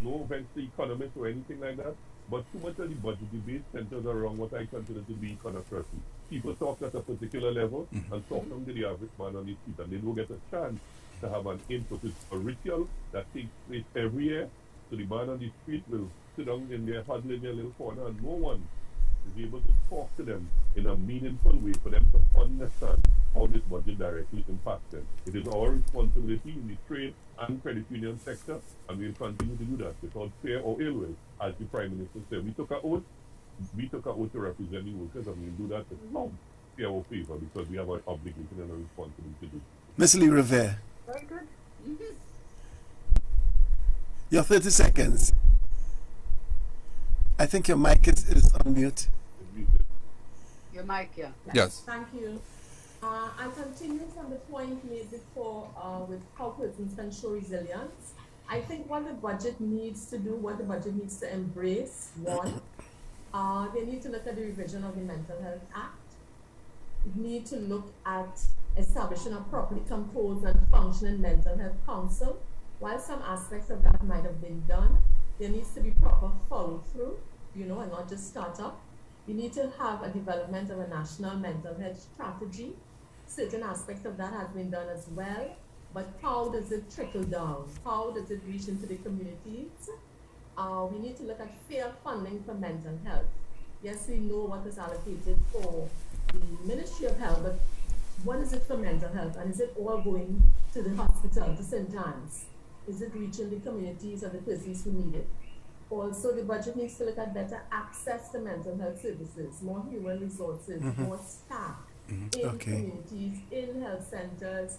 No offense to economists or anything like that, but too much of the budget debate centers around what I consider to be controversy. People talk at a particular level and talk down to the average man on the street, and they don't get a chance to have an input. It's a ritual that takes place every year, so the man on the street will sit down in their huddle in their little corner, and no one is able to talk to them in a meaningful way for them to understand how this budget directly impacts them. It is our responsibility in the trade and credit union sector, and we will continue to do that without fear or ill will. As the Prime Minister said, we took an oath to represent the workers, and we'll do that to fear or favor, because we have an obligation and a responsibility to do. Ms. Lee Revere. Very good. Your 30 seconds. I think your mic is on mute. Your mic, yeah. Yes. Thank you. I continue from the point made before with how persons can show resilience. I think what the budget needs to do, what the budget needs to embrace, one, they need to look at the revision of the Mental Health Act. They need to look at establishing a properly composed and functioning mental health council. While some aspects of that might have been done, there needs to be proper follow-through, and not just start up. We need to have a development of a national mental health strategy. Certain aspects of that have been done as well, but how does it trickle down? How does it reach into the communities? We need to look at fair funding for mental health. Yes, we know what is allocated for the Ministry of Health, but what is it for mental health? And is it all going to the hospital, to St. Anne's? Is it reaching the communities or the persons who need it? Also, the budget needs to look at better access to mental health services, more human resources, more staff in communities, in health centers,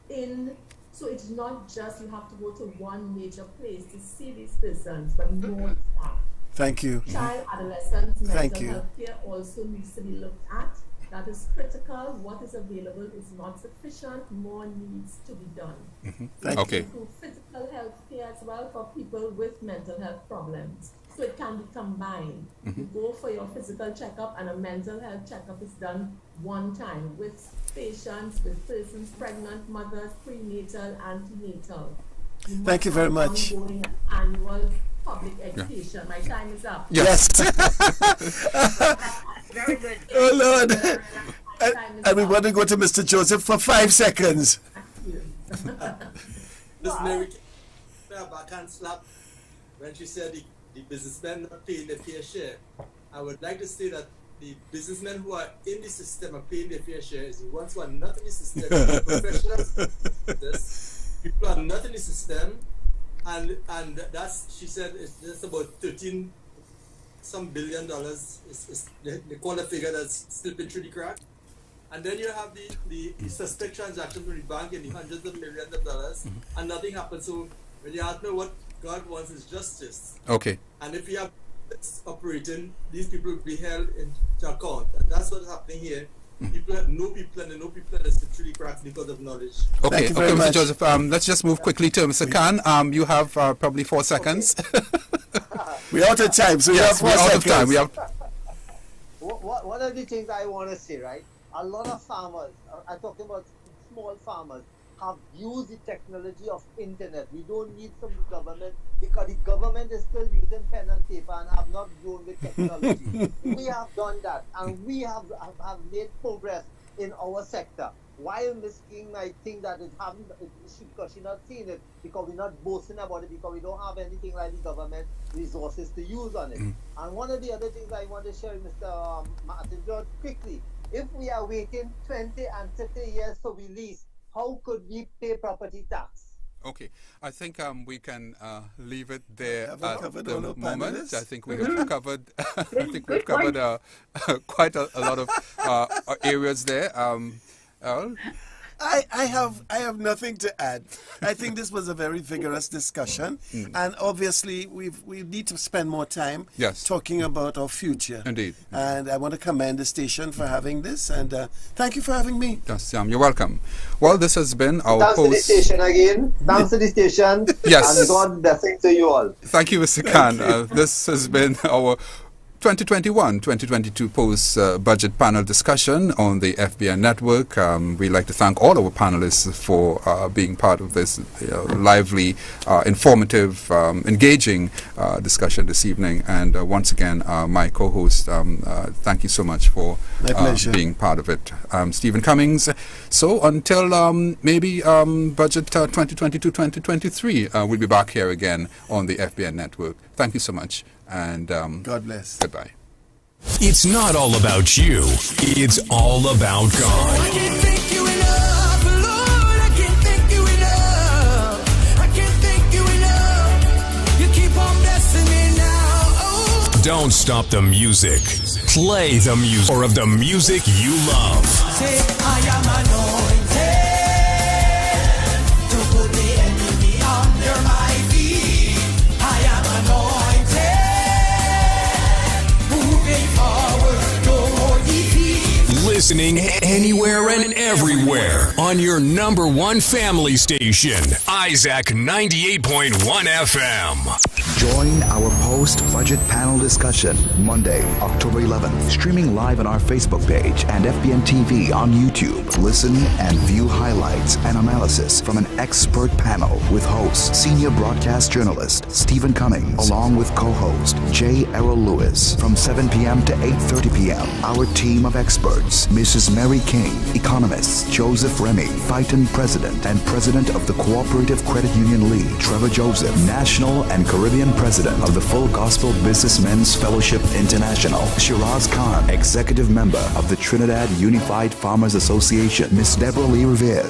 in So it's not just you have to go to one major place to see these persons, but more than that. Thank you. Child, adolescent, Thank mental you. health care also needs to be looked at. That is critical. What is available is not sufficient. More needs to be done. Thank Okay. Improve physical health care as well for people with mental health problems. So it can be combined. You go for your physical checkup and a mental health checkup is done one time with patients, with persons pregnant, mothers, prenatal, antenatal. Thank you very much. Ongoing annual public education. My time is up. Yes. Very good. Oh, Lord. My time is And we up. want to go to Mr. Joseph for 5 seconds. Miss Mary her backhand slap when she said the businessmen not paying their fair share. I would like to say that the businessmen who are in the system are paying their fair share. Is the ones who are not in the system, professionals. People are not in the system, and that's, she said, it's just about $13 some billion. They call a figure that's slipping through the crack. And then you have the suspect transactions with the bank in the hundreds of millions of dollars, and nothing happens. So when you ask me what God wants is justice. Okay. And if you have this operating, these people will be held into account. And that's what's happening here. People have no people and they know people that slip through the cracks because of knowledge. Okay, you very Mr. much. Joseph. Let's just move quickly to Mr. Khan. You have probably 4 seconds. We're out of time, so Yes, we have 4 we're out seconds. of time. We have. One of the things I want to say, right? A lot of farmers, I'm talking about small farmers, have used the technology of internet. We don't need some government because the government is still using pen and paper and have not grown with technology. We have done that and we have made progress in our sector. While Ms. King might think that because she's not seeing it, because we're not boasting about it, because we don't have anything like the government resources to use on it. And one of the other things I want to share with Mr. Martin George quickly, if we are waiting 20 and 30 years for release, how could we pay property tax? Okay, I think we can leave it there Have we at covered the all our moment. panelists? I think we have covered. I think we've covered quite a lot of areas there. Earl? I have nothing to add. I think this was a very vigorous discussion, and obviously we need to spend more time talking about our future. Indeed. And I want to commend the station for having this, and thank you for having me. Yes, you're welcome. Well, this has been our Thanks to the host. station again. Thanks to the station. Yes. And God blessing to you all. Thank you, Mr. Khan. This has been our 2021-2022 post-budget panel discussion on the FBN network. We'd like to thank all our panelists for being part of this lively, informative, engaging discussion this evening. And once again, my co-host, thank you so much for being part of it. Stephen Cummings. So until maybe budget 2022-2023, we'll be back here again on the FBN network. Thank you so much. And God bless. Goodbye. It's not all about you. It's all about God. I can't thank you enough, Lord. I can't thank you enough. I can't thank you enough. You keep on blessing me now. Oh. Don't stop the music. Play the music or of the music you love. Say I am anointed to put the enemy under my feet. I am anointed. Listening anywhere and everywhere on your number one family station, Isaac 98.1 FM. Join our post-budget panel discussion Monday, October 11th, streaming live on our Facebook page and FBN TV on YouTube. Listen and view highlights and analysis from an expert panel with host, senior broadcast journalist Stephen Cummings, along with co-host J. Errol Lewis from 7 p.m. to 8:30 p.m. Our team of experts, Mrs. Mary King, economists Joseph Remy, Phyton President and President of the Cooperative Credit Union League, Trevor Joseph, National and Caribbean President of the Full Gospel Businessmen's Fellowship International, Shiraz Khan, Executive Member of the Trinidad Unified Farmers Association, Miss Deborah Lee Revere,